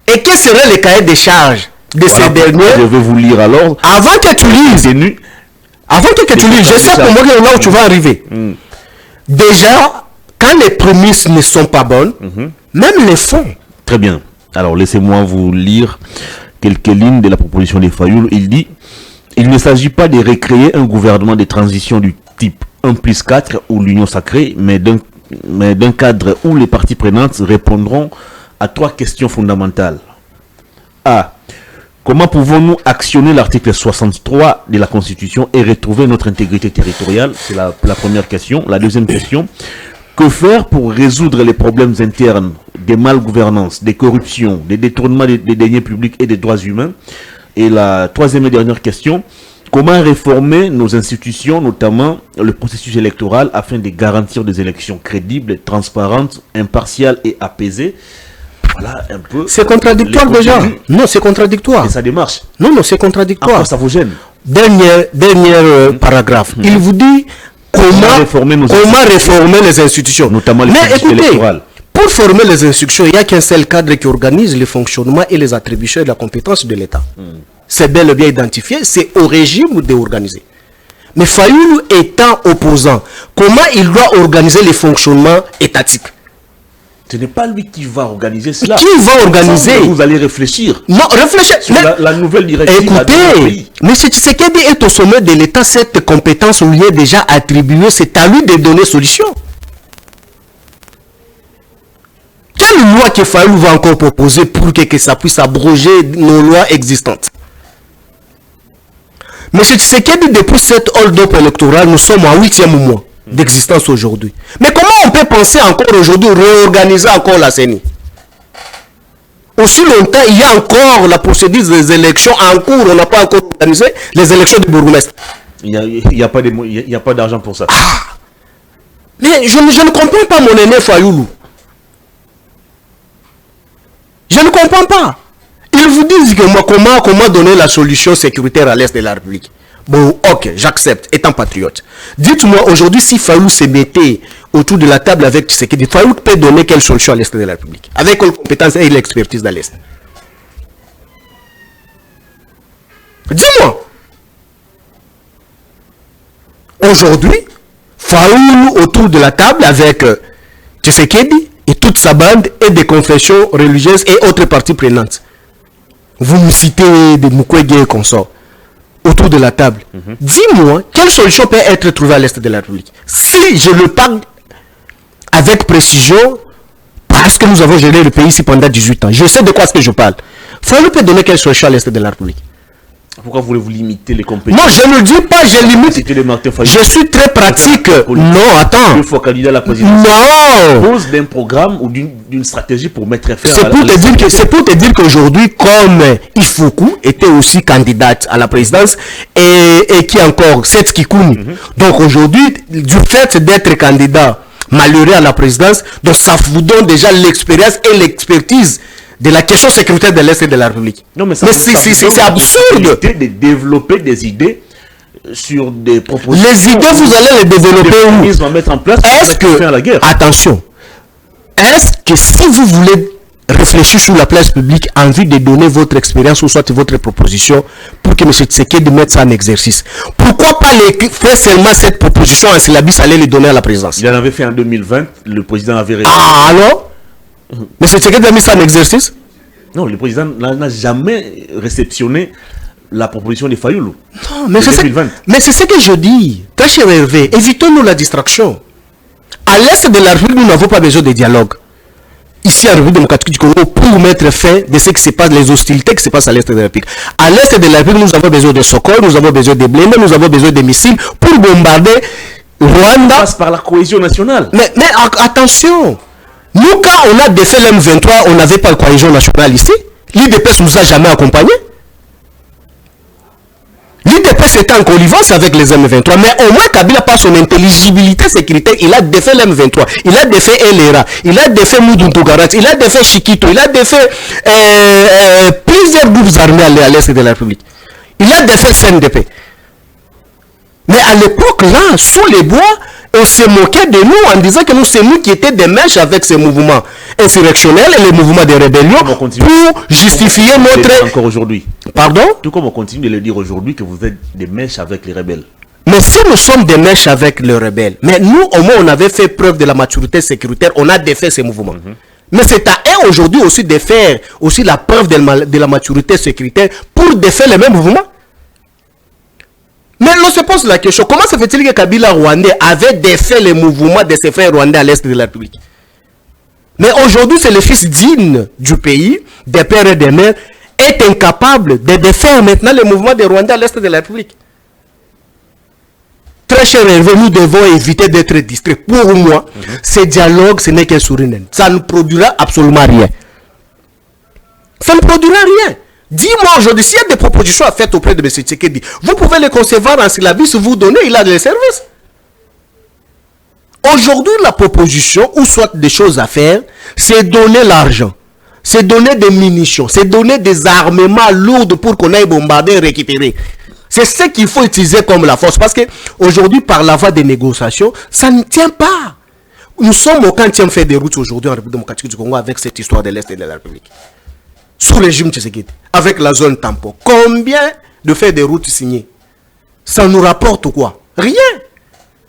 Et quel serait le cahier des charges de ces derniers? Je vais vous lire alors. Avant que tu lises, je sais pour moi là où tu vas arriver. Déjà, quand les prémices ne sont pas bonnes, même les fonds. Très bien. Alors, laissez-moi vous lire quelques lignes de la proposition de Fayoulou. Il dit, il ne s'agit pas de recréer un gouvernement de transition du type 1+4 ou l'Union sacrée, mais d'un mais d'un cadre où les parties prenantes répondront à 3 questions fondamentales. A. Comment pouvons-nous actionner l'article 63 de la Constitution et retrouver notre intégrité territoriale? C'est la première question. La deuxième question, que faire pour résoudre les problèmes internes des malgouvernances, des corruptions, des détournements des deniers publics et des droits humains? Et la troisième et dernière question, comment réformer nos institutions, notamment le processus électoral, afin de garantir des élections crédibles, transparentes, impartiales et apaisées? Voilà un peu. C'est contradictoire déjà. Non, c'est contradictoire. Et ça démarche. Non, c'est contradictoire. Encore, ça vous gêne. Dernier paragraphe. Il vous dit comment réformer les institutions. Notamment les processus électoraux. Pour former les institutions, il n'y a qu'un seul cadre qui organise le fonctionnement et les attributions et la compétence de l'État. C'est bel et bien identifié, c'est au régime d'organiser. Mais Fayoulou étant opposant, comment il doit organiser les fonctionnements étatiques? Ce n'est pas lui qui va organiser cela. Qui va organiser? Vous allez réfléchir. Non, réfléchir. Sur la nouvelle directive. Écoutez, M. Tshisekedi est au sommet de l'État, cette compétence lui est déjà attribuée, c'est à lui de donner solution. Quelle loi que Fayoulou va encore proposer pour que ça puisse abroger nos lois existantes? M. Tshisekedi, depuis cette hold-up électorale, nous sommes en 8e mois d'existence aujourd'hui. Mais comment on peut penser encore aujourd'hui réorganiser encore la CENI? Aussi longtemps, il y a encore la procédure des élections en cours, on n'a pas encore organisé les élections de bourgmestre. Il n'y a pas d'argent pour ça. Mais je ne comprends pas mon aîné Fayoulou. Je ne comprends pas. Ils vous disent que moi, comment donner la solution sécuritaire à l'Est de la République. Bon, ok, j'accepte, étant patriote. Dites-moi, aujourd'hui, si Fayoulou se mettait autour de la table avec Tshisekedi, Fayoulou peut donner quelle solution à l'Est de la République? Avec quelle compétence et l'expertise dans l'Est? Dis-moi. Aujourd'hui, Fayoulou autour de la table avec Tshisekedi et toute sa bande et des confessions religieuses et autres parties prenantes. Vous me citez des Mukwege et consorts autour de la table. Dis-moi, quelle solution peut être trouvée à l'Est de la République? Si je le parle avec précision, parce que nous avons géré le pays ici pendant 18 ans, je sais de quoi est-ce que je parle. Fayoulou peut donner quelle solution à l'Est de la République? Pourquoi voulez-vous limiter les compétences? Non, je ne dis pas, je limite. Je suis très pratique. Non, attends. Une fois candidat à la présidence. Non. Pose d'un programme ou d'une stratégie pour mettre fin à C'est pour te dire qu'aujourd'hui, comme Ifoukou était aussi candidate à la présidence et qui encore, Seth Kikouni. Donc aujourd'hui, du fait d'être candidat malheureux à la présidence, donc ça vous donne déjà l'expérience et l'expertise de la question sécuritaire de l'Est de la République. Non, mais c'est absurde de développer des idées sur des propositions. Les idées, vous allez les développer où? Mettre en place est-ce que, faire la guerre. Attention, est-ce que si vous voulez réfléchir sur la place publique en vue de donner votre expérience ou soit votre proposition pour que M. Tshisekedi mette ça en exercice, pourquoi pas faire seulement cette proposition en syllabus, aller les donner à la présidence? Il en avait fait en 2020, le président avait réussi. Ah, alors mais c'est Tshisekedi a mis ça en exercice? Non, le président n'a jamais réceptionné la proposition de Fayoulou. Non, mais c'est ce que je dis. Très cher Hervé, évitons-nous la distraction. À l'Est de la République, nous n'avons pas besoin de dialogue. Ici, en République démocratique du Congo, pour mettre fin de ce qui se passe, les hostilités qui se passent à l'Est de la République. À l'Est de la République, nous avons besoin de Sokol, nous avons besoin de blindés, nous avons besoin de missiles pour bombarder Rwanda. Ça passe par la cohésion nationale. Mais attention. Nous, quand on a défait l'M23, on n'avait pas de cohésion nationale ici. L'IDPS ne nous a jamais accompagnés. L'IDPS était en connivence avec les M23, mais au moins Kabila, par son intelligibilité sécuritaire, il a défait l'M23, il a défait Elera, il a défait Moudountougarat, il a défait Chikito, il a défait plusieurs groupes armés à l'Est de la République. Il a défait CNDP. Mais à l'époque, là, sous les bois, on se moquait de nous en disant que nous, c'est nous qui étions des mèches avec ces mouvements insurrectionnels et les mouvements de rébellion pour justifier notre... Encore aujourd'hui. Pardon? Tout comme on continue de le dire aujourd'hui que vous êtes des mèches avec les rebelles. Mais si nous sommes des mèches avec les rebelles, mais nous, au moins, on avait fait preuve de la maturité sécuritaire, on a défait ces mouvements. Mais c'est à eux aujourd'hui aussi de faire aussi la preuve de la maturité sécuritaire pour défaire les mêmes mouvements. Mais l'on se pose la question, comment se fait-il que Kabila rwandais avait défait les mouvements de ses frères rwandais à l'est de la République? Mais aujourd'hui, c'est le fils digne du pays, des pères et des mères, est incapable de défaire maintenant les mouvements des Rwandais à l'est de la République. Très cher Hervé, nous devons éviter d'être distraits. Pour moi, ce dialogue, ce n'est qu'un sourire. Ça ne produira absolument rien. Ça ne produira rien. Dis-moi aujourd'hui, s'il y a des propositions à faire auprès de M. Tshisekedi, vous pouvez les concevoir en syllabus, vous donner, il a des services. Aujourd'hui, la proposition, ou soit des choses à faire, c'est donner l'argent, c'est donner des munitions, c'est donner des armements lourds pour qu'on aille bombarder et récupérer. C'est ce qu'il faut utiliser comme la force. Parce que aujourd'hui, par la voie des négociations, ça ne tient pas. Nous sommes au 40e fait des routes aujourd'hui en République démocratique du Congo avec cette histoire de l'Est et de la République. Sous le régime Tshisekedi, avec la zone tampon. Combien de faits de routes signés? Ça nous rapporte quoi? Rien.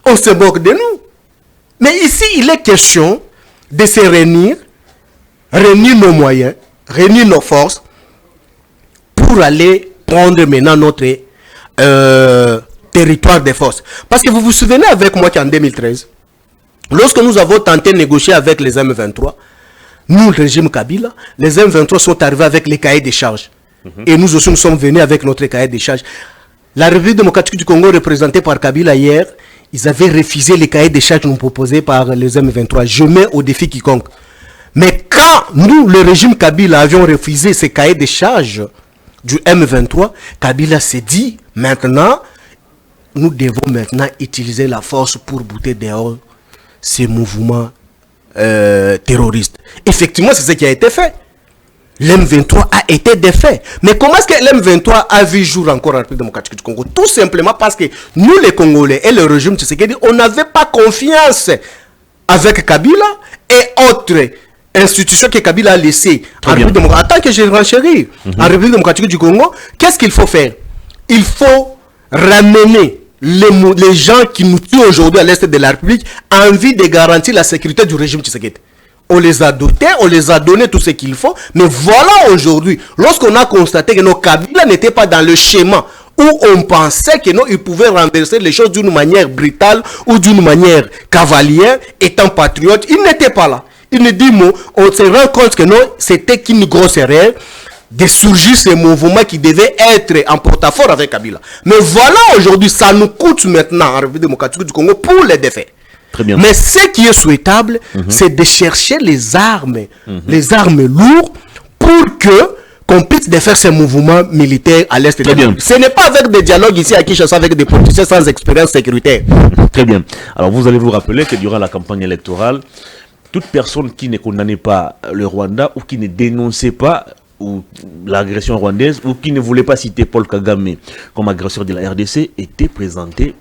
On se moque de nous. Mais ici, il est question de se réunir nos moyens, réunir nos forces pour aller prendre maintenant notre territoire de force. Parce que vous vous souvenez avec moi qu'en 2013, lorsque nous avons tenté de négocier avec les M23, nous, le régime Kabila, les M23 sont arrivés avec les cahiers des charges. Et nous aussi, nous sommes venus avec notre cahier des charges. La République démocratique du Congo, représentée par Kabila hier, ils avaient refusé les cahiers des charges nous proposés par les M23. Je mets au défi quiconque. Mais quand nous, le régime Kabila, avions refusé ces cahiers des charges du M23, Kabila s'est dit, maintenant, nous devons maintenant utiliser la force pour bouter dehors ces mouvements terroristes. Effectivement, c'est ce qui a été fait. L'M23 a été défait. Mais comment est-ce que l'M23 a vu jour encore en République démocratique du Congo? Tout simplement parce que nous, les Congolais et le régime Tshisekedi, on n'avait pas confiance avec Kabila et autres institutions que Kabila a laissées en République démocratique. En tant que je renchéris en République démocratique du Congo, qu'est-ce qu'il faut faire? Il faut ramener les gens qui nous tuent aujourd'hui à l'est de la République en vue de garantir la sécurité du régime Tshisekedi. On les a dotés, on les a donné tout ce qu'il faut. Mais voilà aujourd'hui, lorsqu'on a constaté que nos Kabila n'étaient pas dans le schéma où on pensait que non, ils pouvaient renverser les choses d'une manière brutale ou d'une manière cavalière, étant patriote, ils n'étaient pas là. Il nous dit, on se rend compte que non, c'était qu'une grosse erreur de surgir ces mouvements qui devaient être en porte-à-faux avec Kabila. Mais voilà aujourd'hui, ça nous coûte maintenant en République démocratique du Congo pour les défaire. Mais ce qui est souhaitable, c'est de chercher les armes lourdes pour qu'on puisse défaire ces mouvements militaires à l'est de la République. Ce n'est pas avec des dialogues ici à Kinshasa avec des politiciens sans expérience sécuritaire. Très bien. Alors vous allez vous rappeler que durant la campagne électorale, toute personne qui ne condamnait pas le Rwanda ou qui ne dénonçait pas l'agression rwandaise ou qui ne voulait pas citer Paul Kagame comme agresseur de la RDC était présentée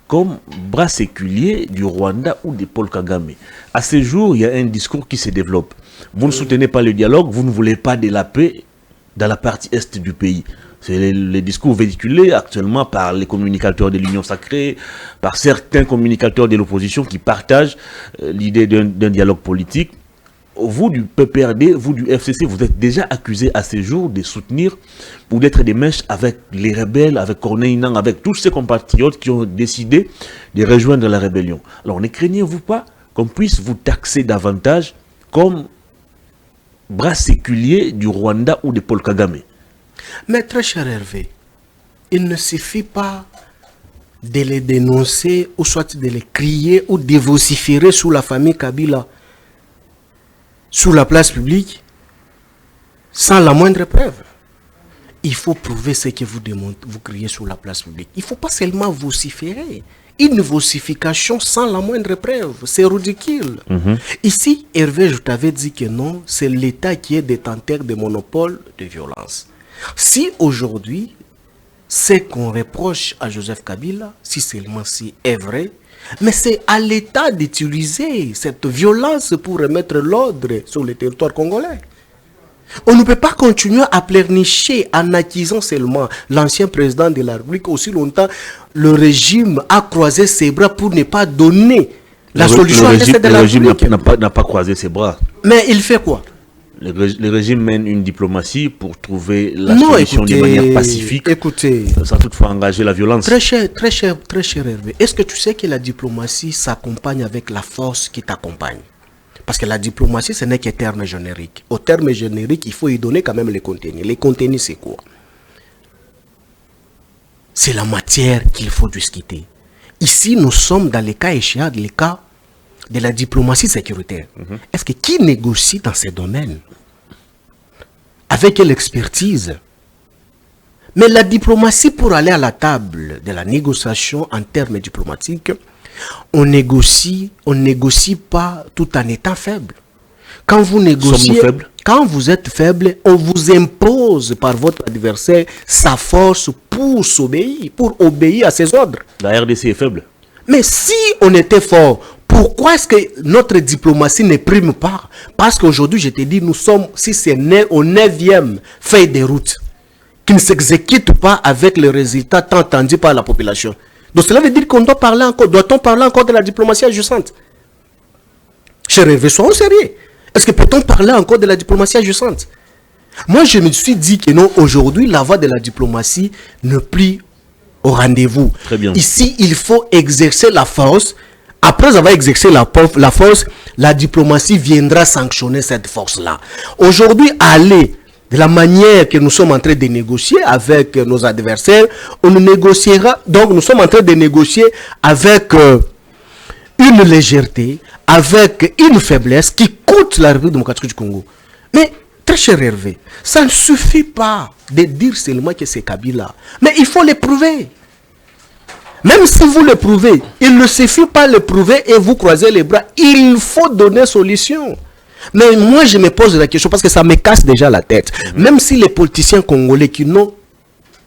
comme bras séculier du Rwanda ou de Paul Kagame. À ce jour, il y a un discours qui se développe. Vous ne soutenez pas le dialogue, vous ne voulez pas de la paix dans la partie est du pays. C'est les discours véhiculés actuellement par les communicateurs de l'Union sacrée, par certains communicateurs de l'opposition qui partagent l'idée d'un dialogue politique. Vous du PPRD, vous du FCC, vous êtes déjà accusés à ce jour de soutenir ou d'être des mèches avec les rebelles, avec Corneille Nangaa, avec tous ces compatriotes qui ont décidé de rejoindre la rébellion. Alors ne craignez-vous pas qu'on puisse vous taxer davantage comme bras séculier du Rwanda ou de Paul Kagame? Mais très cher Hervé, il ne suffit pas de les dénoncer ou soit de les crier ou de vociférer sous la famille Kabila, sous la place publique, sans la moindre preuve. Il faut prouver ce que vous criez sous la place publique. Il ne faut pas seulement vociférer. Une vocification sans la moindre preuve, c'est ridicule. Ici, Hervé, je t'avais dit que non, c'est l'État qui est détenteur de monopole de violence. Si aujourd'hui, ce qu'on reproche à Joseph Kabila, si seulement si est vrai, mais c'est à l'État d'utiliser cette violence pour remettre l'ordre sur le territoire congolais. On ne peut pas continuer à pleurnicher en accusant seulement l'ancien président de la République. Aussi longtemps, le régime a croisé ses bras pour ne pas donner la solution à l'Est de la République. Le régime n'a pas croisé ses bras. Mais il fait quoi? Le régime mène une diplomatie pour trouver la solution de manière pacifique, sans toutefois engager la violence. Très cher Hervé, est-ce que tu sais que la diplomatie s'accompagne avec la force qui t'accompagne? Parce que la diplomatie, ce n'est qu'un terme générique. Au terme générique, il faut y donner quand même les contenus. Les contenus, c'est quoi? C'est la matière qu'il faut discuter. Ici, nous sommes dans les cas échéants, les cas de la diplomatie sécuritaire. Est-ce que qui négocie dans ces domaines? Avec quelle expertise? Mais la diplomatie, pour aller à la table de la négociation en termes diplomatiques, on négocie pas tout en étant faible. Quand vous négociez, quand vous êtes faible, on vous impose par votre adversaire sa force pour obéir à ses ordres. La RDC est faible. Mais si on était fort, pourquoi est-ce que notre diplomatie ne prime pas? Parce qu'aujourd'hui, je te dis, nous sommes, si c'est au 9e feuille de route, qui ne s'exécute pas avec le résultat tant attendu par la population. Donc cela veut dire qu'on doit parler encore, doit-on parler encore de la diplomatie agissante? Cher Hervé, soyons sérieux. Est-ce que peut-on parler encore de la diplomatie agissante? Moi, je me suis dit que non, aujourd'hui, la voie de la diplomatie ne plie au rendez-vous. Très bien. Ici, il faut exercer la force. Après avoir exercé la force, la diplomatie viendra sanctionner cette force-là. Aujourd'hui, aller de la manière que nous sommes en train de négocier avec nos adversaires, on négociera, donc nous sommes en train de négocier avec une légèreté, avec une faiblesse qui coûte la République démocratique du Congo. Mais, très cher Hervé, ça ne suffit pas de dire seulement que c'est Kabila. Mais il faut le prouver. Même si vous le prouvez, il ne suffit pas de le prouver et vous croisez les bras. Il faut donner solution. Mais moi, je me pose la question parce que ça me casse déjà la tête. Même si les politiciens congolais qui n'ont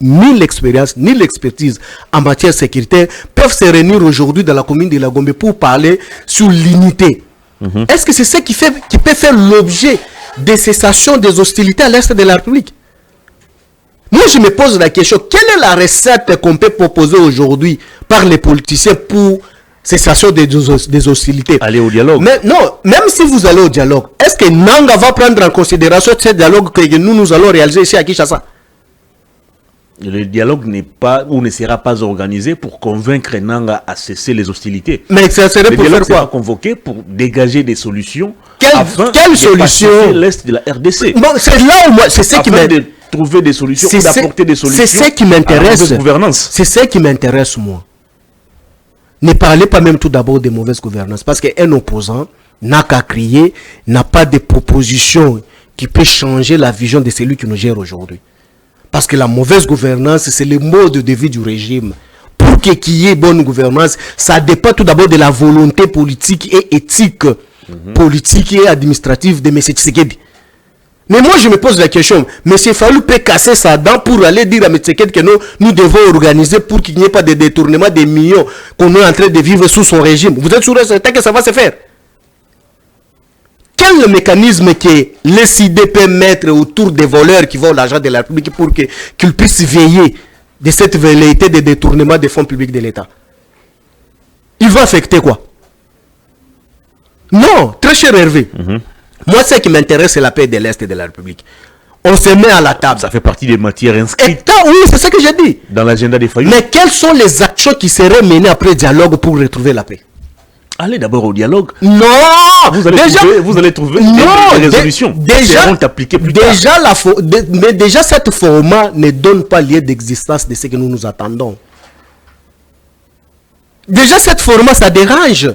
ni l'expérience, ni l'expertise en matière sécuritaire peuvent se réunir aujourd'hui dans la commune de La Gombe pour parler sur l'unité. Est-ce que c'est ça qui peut faire l'objet de cessation des hostilités à l'est de la République? Moi, je me pose la question, quelle est la recette qu'on peut proposer aujourd'hui par les politiciens pour cessation des hostilités? Aller au dialogue. Mais non, même si vous allez au dialogue, est-ce que Nanga va prendre en considération ce dialogue que nous allons réaliser ici à Kinshasa? Le dialogue n'est pas ou ne sera pas organisé pour convaincre Nanga à cesser les hostilités. Mais ça serait pour faire quoi? Sera convoqué pour dégager des solutions. Quelle solution? L'est de la RDC. Bon, c'est là où moi, c'est ce qui m'intéresse. Trouver des solutions, d'apporter des solutions. C'est ce qui m'intéresse. Gouvernance. C'est ce qui m'intéresse moi. Ne parlez pas même tout d'abord de mauvaise gouvernance, parce qu'un opposant n'a qu'à crier, n'a pas de proposition qui peut changer la vision de celui qui nous gère aujourd'hui. Parce que la mauvaise gouvernance, c'est le mode de vie du régime. Pour qu'il y ait bonne gouvernance, ça dépend tout d'abord de la volonté politique et éthique, politique et administrative de M. Tshisekedi. Mais moi, je me pose la question, M. Fayulu peut casser sa dent pour aller dire à M. Tshisekedi que nous devons organiser pour qu'il n'y ait pas de détournement des millions qu'on est en train de vivre sous son régime. Vous êtes sûr et certain que ça va se faire? Quel mécanisme que l'SID peut mettre autour des voleurs qui volent l'argent de la République pour qu'ils puissent veiller de cette velléité de détournement des fonds publics de l'État? Il va affecter quoi? Non, très cher Hervé. Moi, ce qui m'intéresse, c'est la paix de l'Est de la République. On se met à la table. Ça fait partie des matières inscrites. Oui, c'est ce que j'ai dit. Dans l'agenda des Fayulu. Mais quelles sont les actions qui seraient menées après dialogue pour retrouver la paix? Allez d'abord au dialogue. Non. Vous allez trouver des résolutions qui seront appliquées plus tard. Mais déjà, cette format ne donne pas lieu d'existence de ce que nous attendons. Déjà, cette format, ça dérange.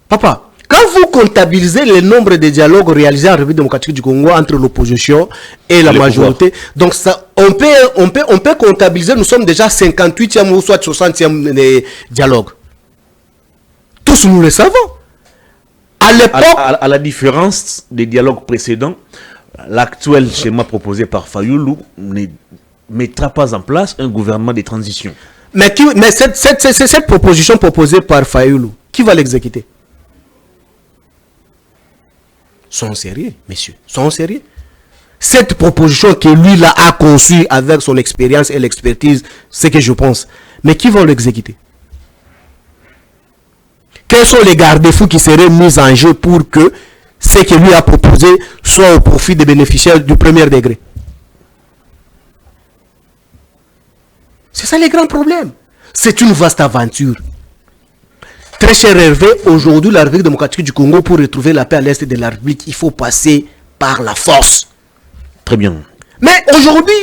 Papa, quand vous comptabilisez le nombre de dialogues réalisés en République démocratique du Congo entre l'opposition et la majorité, donc ça, on peut comptabiliser, nous sommes déjà 58e ou soit 60e dialogue. Tous nous le savons. À l'époque, à la différence des dialogues précédents, l'actuel schéma proposé par Fayulu ne mettra pas en place un gouvernement de transition. Mais cette proposition proposée par Fayulu, qui va l'exécuter? Soyons sérieux, messieurs. Soyons sérieux. Cette proposition que lui là a conçue avec son expérience et l'expertise, c'est ce que je pense. Mais qui va l'exécuter? Quels sont les garde-fous qui seraient mis en jeu pour que ce que lui a proposé disposés soit au profit des bénéficiaires du premier degré. C'est ça les grands problèmes. C'est une vaste aventure. Très cher Hervé, aujourd'hui, la République démocratique du Congo, pour retrouver la paix à l'est de la République, il faut passer par la force. Très bien. Mais aujourd'hui,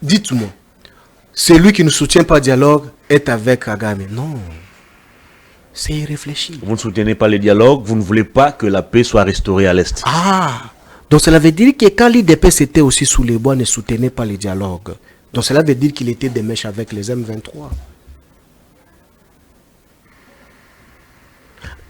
dites-moi, celui qui ne soutient pas le dialogue est avec Kagame. Non. C'est irréfléchi. Vous ne soutenez pas le dialogue, vous ne voulez pas que la paix soit restaurée à l'est. Ah, donc cela veut dire que quand l'IDPS était aussi sous les bois, ne soutenait pas le dialogue. Donc cela veut dire qu'il était des mèches avec les M23.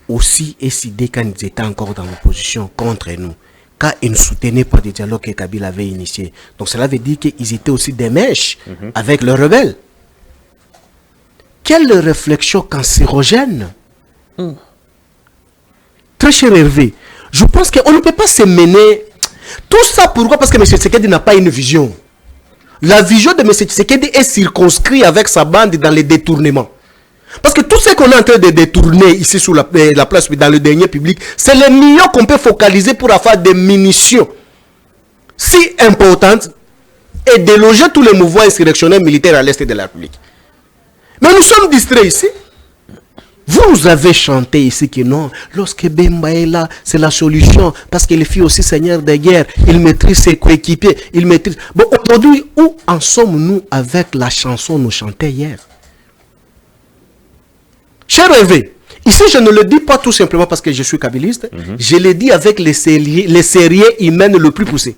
Aussi SID quand ils étaient encore dans l'opposition contre nous, quand ils ne soutenaient pas le dialogue que Kabila avait initié. Donc cela veut dire qu'ils étaient aussi des mèches avec les rebelles. Quelle réflexion cancérogène. Très cher Hervé, je pense qu'on ne peut pas se mener. Tout ça pourquoi? Parce que M. Tshisekedi n'a pas une vision. La vision de M. Tshisekedi est circonscrite avec sa bande dans les détournements. Parce que tout ce qu'on est en train de détourner ici sur la place, dans le dernier public, c'est les millions qu'on peut focaliser pour avoir des munitions si importantes et déloger tous les mouvements insurrectionnels militaires à l'est de la République. Mais nous sommes distraits ici. Vous avez chanté ici que non, lorsque Bemba est là, c'est la solution, parce qu'il fit aussi seigneur de guerre, il maîtrise ses coéquipiers, il maîtrise... Bon, aujourd'hui, où en sommes-nous avec la chanson nous chantait hier? Cher Hervé, ici je ne le dis pas tout simplement parce que je suis kabiliste, je le dis avec les sérieux humaines le plus poussé.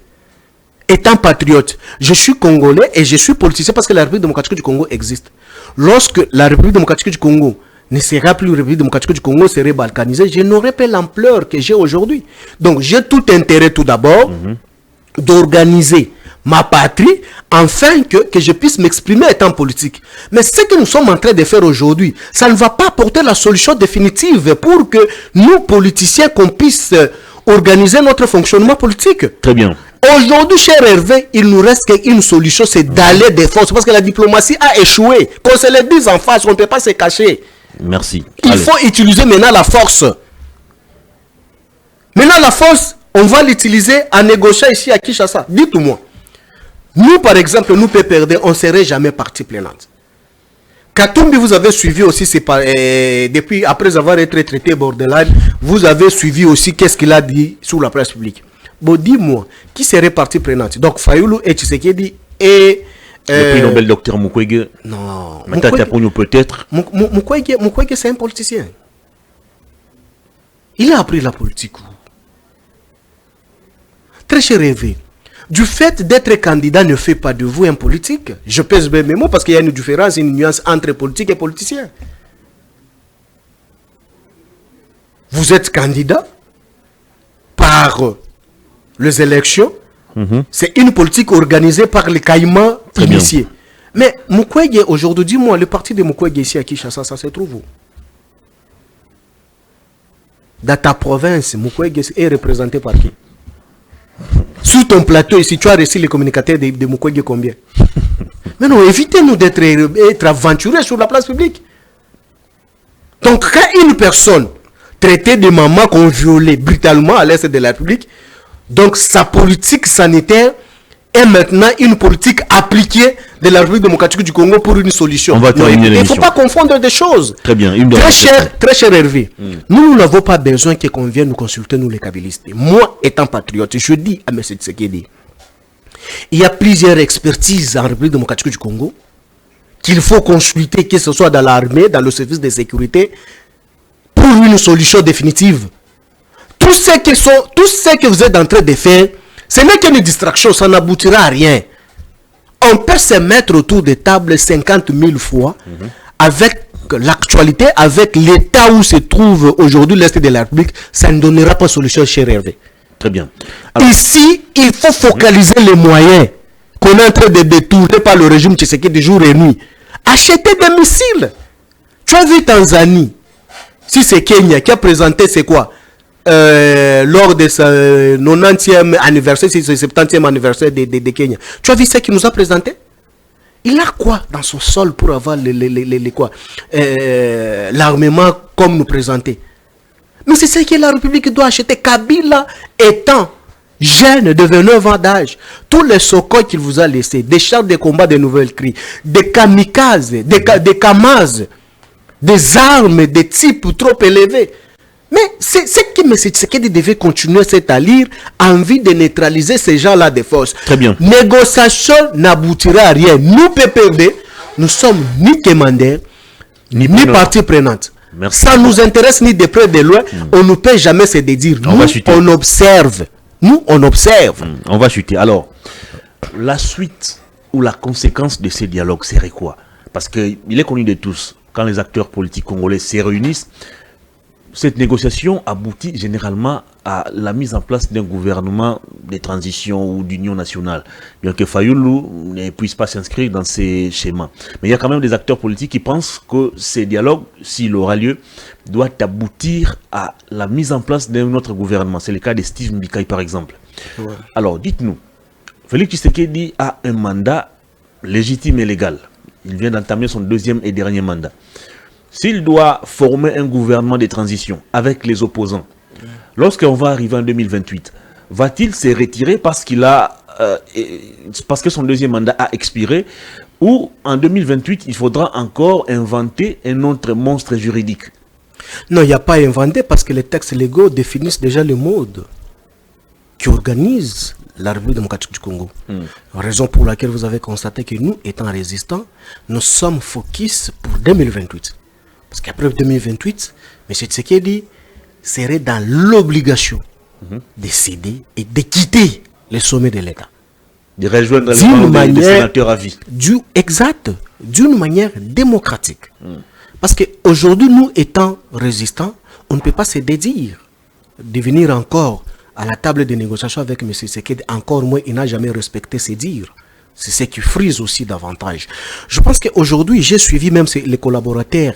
Étant patriote, je suis congolais et je suis politicien parce que la République démocratique du Congo existe. Lorsque la République démocratique du Congo ne sera plus République démocratique du Congo, serait balkanisée, je n'aurais pas l'ampleur que j'ai aujourd'hui. Donc j'ai tout intérêt tout d'abord d'organiser ma patrie, afin que je puisse m'exprimer étant politique. Mais ce que nous sommes en train de faire aujourd'hui, ça ne va pas apporter la solution définitive pour que nous, politiciens, qu'on puisse organiser notre fonctionnement politique. Très bien. Aujourd'hui, cher Hervé, il nous reste qu'une solution, c'est d'aller de force, parce que la diplomatie a échoué. Qu'on se le dise en face, on ne peut pas se cacher. Merci. Il faut utiliser maintenant la force. Maintenant, la force, on va l'utiliser en négociant ici à Kinshasa. Dites-moi. Nous, par exemple, nous PPRD, on ne serait jamais partie prenante. Katumbi, vous avez suivi aussi, depuis, après avoir été traité borderline, vous avez suivi aussi qu'est-ce qu'il a dit sur la presse publique. Bon, dis-moi, qui serait partie prenante? Donc, Fayoulou et Tshisekedi et... le prix Nobel Dr Mukwege. Non. Mukwege peut-être. Mukwege, c'est un politicien. Il a appris la politique. Très cher Hervé. Du fait d'être candidat ne fait pas de vous un politique. Je pèse bien mes mots parce qu'il y a une différence, une nuance entre politique et politicien. Vous êtes candidat par les élections. C'est une politique organisée par les caïmans initiés. Mais Mukwege, aujourd'hui, dis-moi, le parti de Mukwege ici à Kinshasa, ça se trouve où? Dans ta province, Mukwege est représenté par qui? Sur ton plateau, ici, tu as reçu les communicateurs de Mukwege combien? Mais non, évitez-nous d'être aventurés sur la place publique. Donc, quand une personne traitée de maman qu'on violait brutalement à l'est de la République, donc sa politique sanitaire est maintenant une politique appliquée de la République démocratique du Congo pour une solution. On va terminer l'émission. Il ne faut pas confondre des choses. Très bien. Très cher Hervé, nous n'avons pas besoin qu'on vienne nous consulter, nous les kabylistes. Moi, étant patriote, je dis à M. Tshisekedi, il y a plusieurs expertises en République démocratique du Congo qu'il faut consulter, que ce soit dans l'armée, dans le service de sécurité, pour une solution définitive. Tout ce que vous êtes en train de faire, ce n'est qu'une distraction, ça n'aboutira à rien. On peut se mettre autour des tables 50 000 fois avec l'actualité, avec l'état où se trouve aujourd'hui l'Est de la République, ça ne donnera pas de solution, cher Hervé. Très bien. Alors, ici, il faut focaliser les moyens qu'on est en train de détourner par le régime Tshisekedi jour et nuit. Acheter des missiles. Tu as vu Tanzanie, si c'est Kenya qui a présenté, c'est quoi? Lors de ce 90e anniversaire, c'est ce 70e anniversaire de Kenya. Tu as vu ce qu'il nous a présenté? Il a quoi dans son sol pour avoir l'armement comme nous présenter? Mais c'est ce que la République doit acheter. Kabila étant jeune de 29 ans d'âge, tous les sokoi qu'il vous a laissés, des chars de combat de nouvelles cris, des kamikazes, des kamazes, des armes, des types trop élevés. Mais c'est ce que M. Tshisekedi devait continuer cette allure, envie de neutraliser ces gens-là de force. Très bien. Négociation n'aboutira à rien. Nous, PPRD, nous sommes ni demandeurs, ni partie prenante. Merci. Ça nous intéresse ni de près de loin. On ne peut jamais se dédire. Nous, on observe. Nous, on observe. On va chuter. Alors, la suite ou la conséquence de ces dialogues serait quoi? Parce qu'il est connu de tous, quand les acteurs politiques congolais se réunissent, cette négociation aboutit généralement à la mise en place d'un gouvernement de transition ou d'union nationale. Bien que Fayoulou ne puisse pas s'inscrire dans ces schémas. Mais il y a quand même des acteurs politiques qui pensent que ces dialogues, s'il aura lieu, doivent aboutir à la mise en place d'un autre gouvernement. C'est le cas de Steve Mbikaï par exemple. Ouais. Alors dites-nous, Félix Tshisekedi a un mandat légitime et légal. Il vient d'entamer son deuxième et dernier mandat. S'il doit former un gouvernement de transition avec les opposants, lorsqu'on va arriver en 2028, va-t-il se retirer parce que son deuxième mandat a expiré, ou en 2028, il faudra encore inventer un autre monstre juridique? Non, il n'y a pas à inventer parce que les textes légaux définissent déjà le mode qui organise la République démocratique du Congo. Raison pour laquelle vous avez constaté que nous, étant résistants, nous sommes focus pour 2028. Parce qu'après 2028, M. Tshisekedi serait dans l'obligation de céder et de quitter le sommet de l'État. De rejoindre les rangs des sénateurs à vie. Exact. D'une manière démocratique. Parce qu'aujourd'hui, nous étant résistants, on ne peut pas se dédire de venir encore à la table de négociation avec M. Tshisekedi. Encore moins, il n'a jamais respecté ses dires. C'est ce qui frise aussi davantage. Je pense qu'aujourd'hui, j'ai suivi même les collaborateurs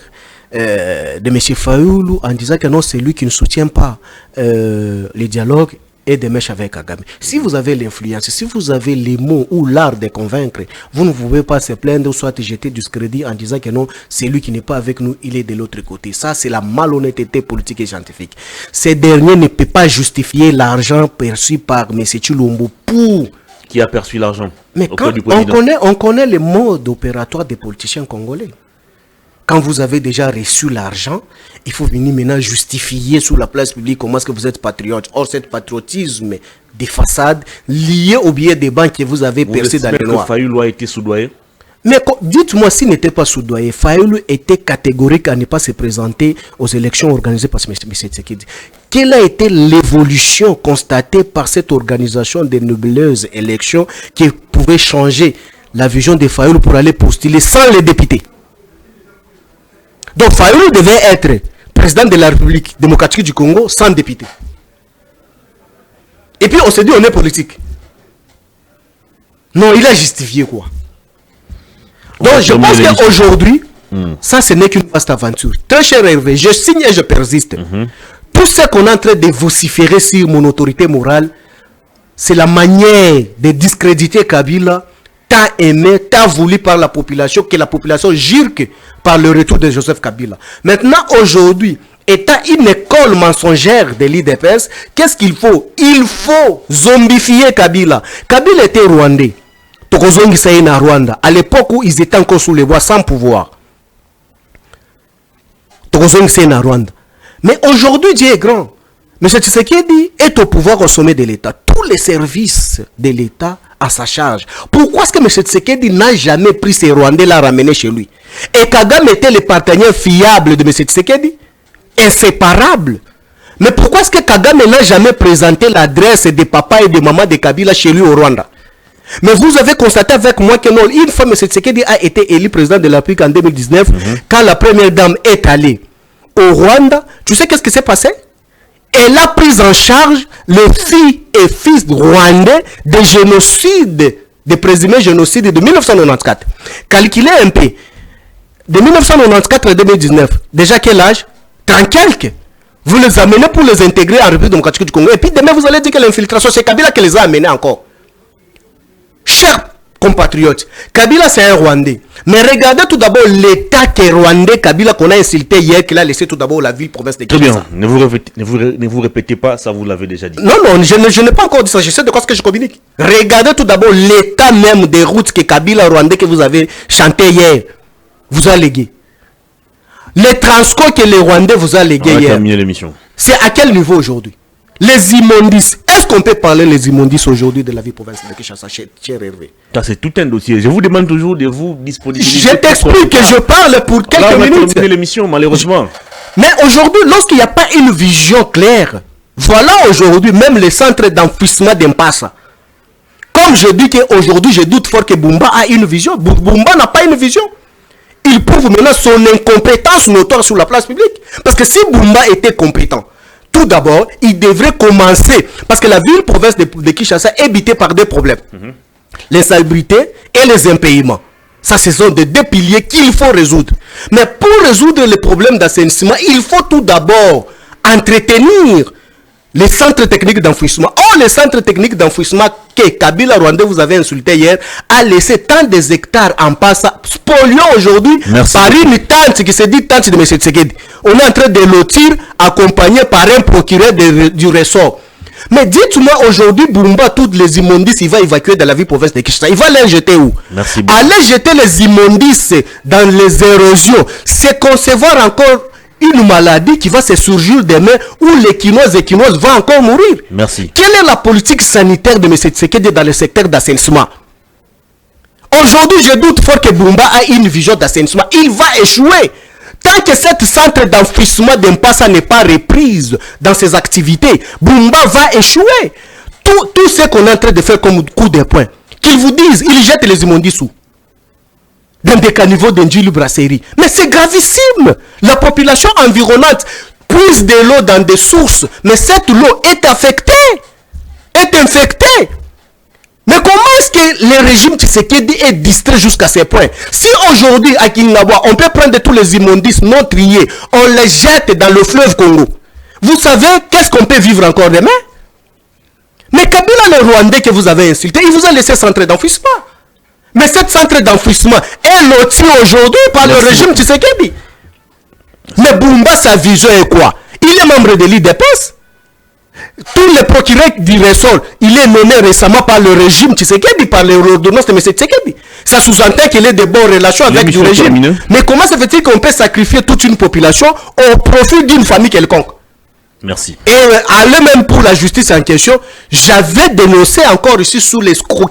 de M. Fayoulou en disant que non, c'est lui qui ne soutient pas les dialogues et des mèches avec Kagame. Si vous avez l'influence, si vous avez les mots ou l'art de convaincre, vous ne pouvez pas se plaindre ou soit jeter du crédit en disant que non, c'est lui qui n'est pas avec nous, il est de l'autre côté. Ça, c'est la malhonnêteté politique et scientifique. Ces derniers ne peuvent pas justifier l'argent perçu par M. Tshilombo pour... Qui a perçu l'argent? Mais quand on connaît le mode opératoire des politiciens congolais. Quand vous avez déjà reçu l'argent, il faut venir maintenant justifier sur la place publique comment est-ce que vous êtes patriote. Or, cet patriotisme des façades lié au billet des banques que vous avez percé dans les noirs. Fayoulou a été soudoyé? Mais dites-moi s'il n'était pas soudoyé. Fayoulou était catégorique à ne pas se présenter aux élections organisées par M. Tshisekedi. Quelle a été l'évolution constatée par cette organisation des nébuleuses élections qui pouvait changer la vision de Fayoulou pour aller postuler sans les députés? Donc Fayoulou devait être président de la République démocratique du Congo sans député. Et puis on se dit on est politique. Non, il a justifié quoi? Donc je pense qu'aujourd'hui, ça ce n'est qu'une vaste aventure. Très cher Hervé, je signe et je persiste. Tout ce qu'on est en train de vociférer sur mon autorité morale, c'est la manière de discréditer Kabila, tant aimé, tant voulu par la population, que la population jure que par le retour de Joseph Kabila. Maintenant, aujourd'hui, étant une école mensongère de l'IDPS, qu'est-ce qu'il faut? Il faut zombifier Kabila. Kabila était rwandais. Tokozongi Saïn à Rwanda. À l'époque où ils étaient encore sous les voies sans pouvoir. Tokozongi Saïn à Rwanda. Mais aujourd'hui, Dieu est grand. M. Tshisekedi est au pouvoir au sommet de l'État. Tous les services de l'État à sa charge. Pourquoi est-ce que M. Tshisekedi n'a jamais pris ces Rwandais là ramenés chez lui? Et Kagame était le partenaire fiable de M. Tshisekedi, inséparable. Mais pourquoi est-ce que Kagame n'a jamais présenté l'adresse des papas et des mamans de Kabila chez lui au Rwanda? Mais vous avez constaté avec moi que non, une fois M. Tshisekedi a été élu président de la République en 2019, quand la première dame est allée au Rwanda, tu sais qu'est-ce qui s'est passé? Elle a pris en charge le fils rwandais des génocides, des présumés génocides de 1994. Calculez un peu. De 1994 à 2019, déjà quel âge? 30 quelques. Vous les amenez pour les intégrer en République démocratique du Congo. Et puis demain, vous allez dire que l'infiltration, c'est Kabila qui les a amenés encore. Chers compatriotes, Kabila c'est un Rwandais. Mais regardez tout d'abord l'état que Rwandais Kabila qu'on a insulté hier, qu'il a laissé tout d'abord la ville province de Kinshasa. Très bien, ne vous répétez pas, ça vous l'avez déjà dit. Non, je n'ai pas encore dit ça, je sais de quoi ce que je communique. Regardez tout d'abord l'état même des routes que Kabila Rwandais que vous avez chanté hier, vous a légué. Les transports que les Rwandais vous a légué hier, c'est à quel niveau aujourd'hui? Les immondices, est-ce qu'on peut parler les immondices aujourd'hui de la vie provinciale de Kinshasa, cher Hervé? Ça c'est tout un dossier, je vous demande toujours de vous disponibiliser. Je t'explique que je parle pour quelques minutes. L'émission malheureusement. Mais aujourd'hui, lorsqu'il n'y a pas une vision claire, voilà aujourd'hui même les centres d'enfouissement d'Impassa. Comme je dis qu'aujourd'hui, je doute fort que Bumba a une vision. Bumba n'a pas une vision. Il prouve maintenant son incompétence notoire sur la place publique. Parce que si Bumba était compétent, tout d'abord, il devrait commencer. Parce que la ville-province de Kinshasa est habitée par deux problèmes. L'insalubrité et les impayements. Ça, ce sont des deux piliers qu'il faut résoudre. Mais pour résoudre les problèmes d'assainissement, il faut tout d'abord entretenir les centres techniques d'enfouissement. Or, les centres techniques d'enfouissement que Kabila Rwandais vous avez insulté hier a laissé tant des hectares en passe, spoliant aujourd'hui par une tante qui se dit tante de M. Tshisekedi. On est en train de lotir accompagné par un procureur du ressort. Mais dites-moi aujourd'hui, Bumba, toutes les immondices, il va évacuer dans la ville province de Kinshasa. Il va les jeter où? Aller jeter les immondices dans les érosions, c'est concevoir encore une maladie qui va se surgir demain où les Quinoises vont encore mourir. Merci. Quelle est la politique sanitaire de M. Tshisekedi dans le secteur d'assainissement? Aujourd'hui, je doute fort que Bumba a une vision d'assainissement. Il va échouer. Tant que cette centre d'enfouissement d'Impassa n'est pas reprise dans ses activités, Bumba va échouer. Tout ce qu'on est en train de faire comme coup de poing, qu'ils vous disent, ils jettent les immondices où? Dans des caniveaux d'Indjili Brasserie. Mais c'est gravissime. La population environnante puise de l'eau dans des sources, mais cette eau est affectée, est infectée. Mais comment est-ce que le régime Tshisekedi est distrait jusqu'à ce point? Si aujourd'hui à Kingawa, on peut prendre tous les immondices non triés, on les jette dans le fleuve Congo, vous savez qu'est-ce qu'on peut vivre encore demain? Mais Kabila le Rwandais que vous avez insulté, il vous a laissé centre d'enfouissement. Mais cette centre d'enfouissement est loti aujourd'hui par le régime Tshisekedi. Mais Bumba, sa vision est quoi? Il est membre de l'IDPS. Tous les procureurs du ressort, il est nommé récemment par le régime Tshisekedi, par l'ordonnance de M. Tshisekedi. Ça sous-entend qu'il ait de bonnes relations avec du régime. Mais comment se fait-il qu'on peut sacrifier toute une population au profit d'une famille quelconque? Merci. Et aller même pour la justice en question, j'avais dénoncé encore ici sous l'escroc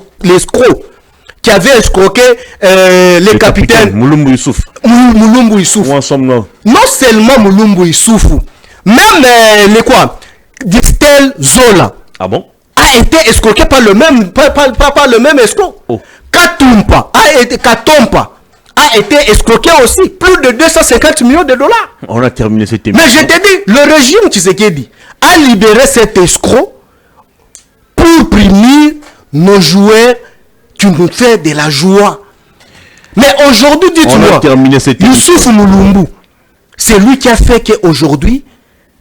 qui avait escroqué le capitaine Moulumbu Issouf. Moulumbu Issouf. Non seulement Moulumbu Issouf, même Distel Zola. Ah bon? A été escroqué par le même, par le même escroc. Oh. Katompa a été escroqué aussi. Plus de 250 millions de dollars. On a terminé cette émission. Mais je te dis, le régime Tshisekedi a libéré cet escroc pour punir nos joueurs qui nous fait de la joie. Mais aujourd'hui, dites-moi, Youssouf Moulumbu, c'est lui qui a fait qu'aujourd'hui,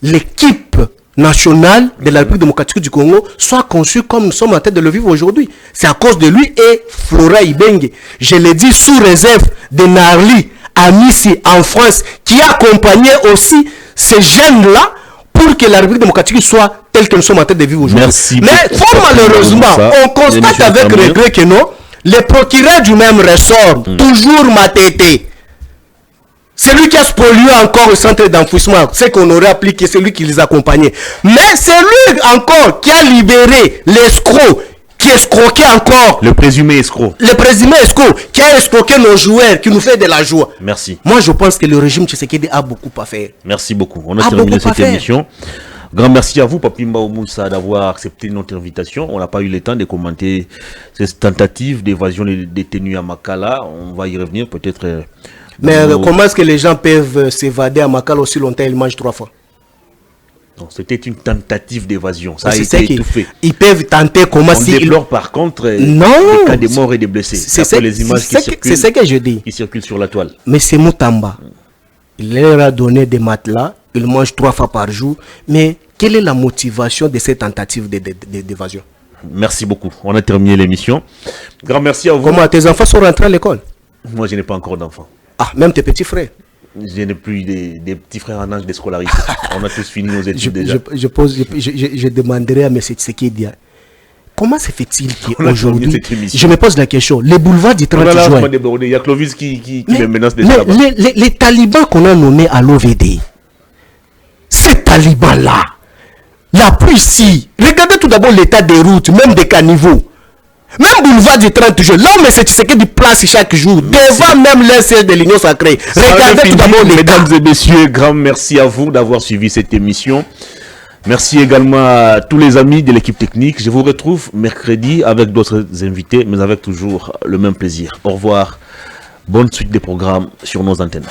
l'équipe nationale de la République démocratique du Congo soit conçue comme nous sommes en train de le vivre aujourd'hui. C'est à cause de lui et Flora Ibenge. Je l'ai dit sous réserve de Narli, Amissi en France, qui a accompagné aussi ces jeunes-là pour que la République démocratique soit telle que nous sommes en train de vivre aujourd'hui. Mais fort malheureusement, on constate avec regret que non, les procureurs du même ressort, toujours Matete, c'est lui qui a spolié encore le centre d'enfouissement, c'est qu'on aurait appliqué, c'est lui qui les accompagnait. Mais c'est lui encore qui a libéré l'escroc, qui escroquait encore. Le présumé escroc. Le présumé escroc, qui a escroqué nos joueurs, qui nous fait de la joie. Merci. Moi, je pense que le régime Tshisekedi a beaucoup à faire. Merci beaucoup. On a terminé cette émission. Grand merci à vous, Papimba Moussa, d'avoir accepté notre invitation. On n'a pas eu le temps de commenter cette tentative d'évasion des détenus à Makala. On va y revenir peut-être. Mais comment est-ce que les gens peuvent s'évader à Makala aussi longtemps ils mangent 3 fois? Non, c'était une tentative d'évasion. Ça a été étouffé. Ils peuvent tenter comment si... On déplore par contre des cas de morts et des blessés. C'est les images qui circulent. C'est ce que je dis. Qui circulent sur la toile. Mais c'est Moutamba. Il leur a donné des matelas. Ils mangent 3 fois par jour. Mais quelle est la motivation de cette tentative d'évasion? Merci beaucoup. On a terminé l'émission. Grand merci à vous. Comment tes enfants sont rentrés à l'école? Moi, je n'ai pas encore d'enfants. Ah, même tes petits frères? Je n'ai plus des petits frères en âge de scolarité. On a tous fini nos études déjà. Je demanderai à M. Tshisekedi, comment se fait-il qu'aujourd'hui, je me pose la question, les boulevards du 30 juin, il y a Clovis qui les menace déjà là-bas. Les talibans qu'on a nommés à l'OVD, ces talibans-là, la pluie ici, regardez tout d'abord l'état des routes, même des caniveaux. Même boulevard du 30 juin, là où M. Tshisekedi place chaque jour, devant même le siège de l'Union sacrée. Regardez tout d'abord l'état. Mesdames et messieurs, grand merci à vous d'avoir suivi cette émission. Merci également à tous les amis de l'équipe technique. Je vous retrouve mercredi avec d'autres invités, mais avec toujours le même plaisir. Au revoir. Bonne suite des programmes sur nos antennes.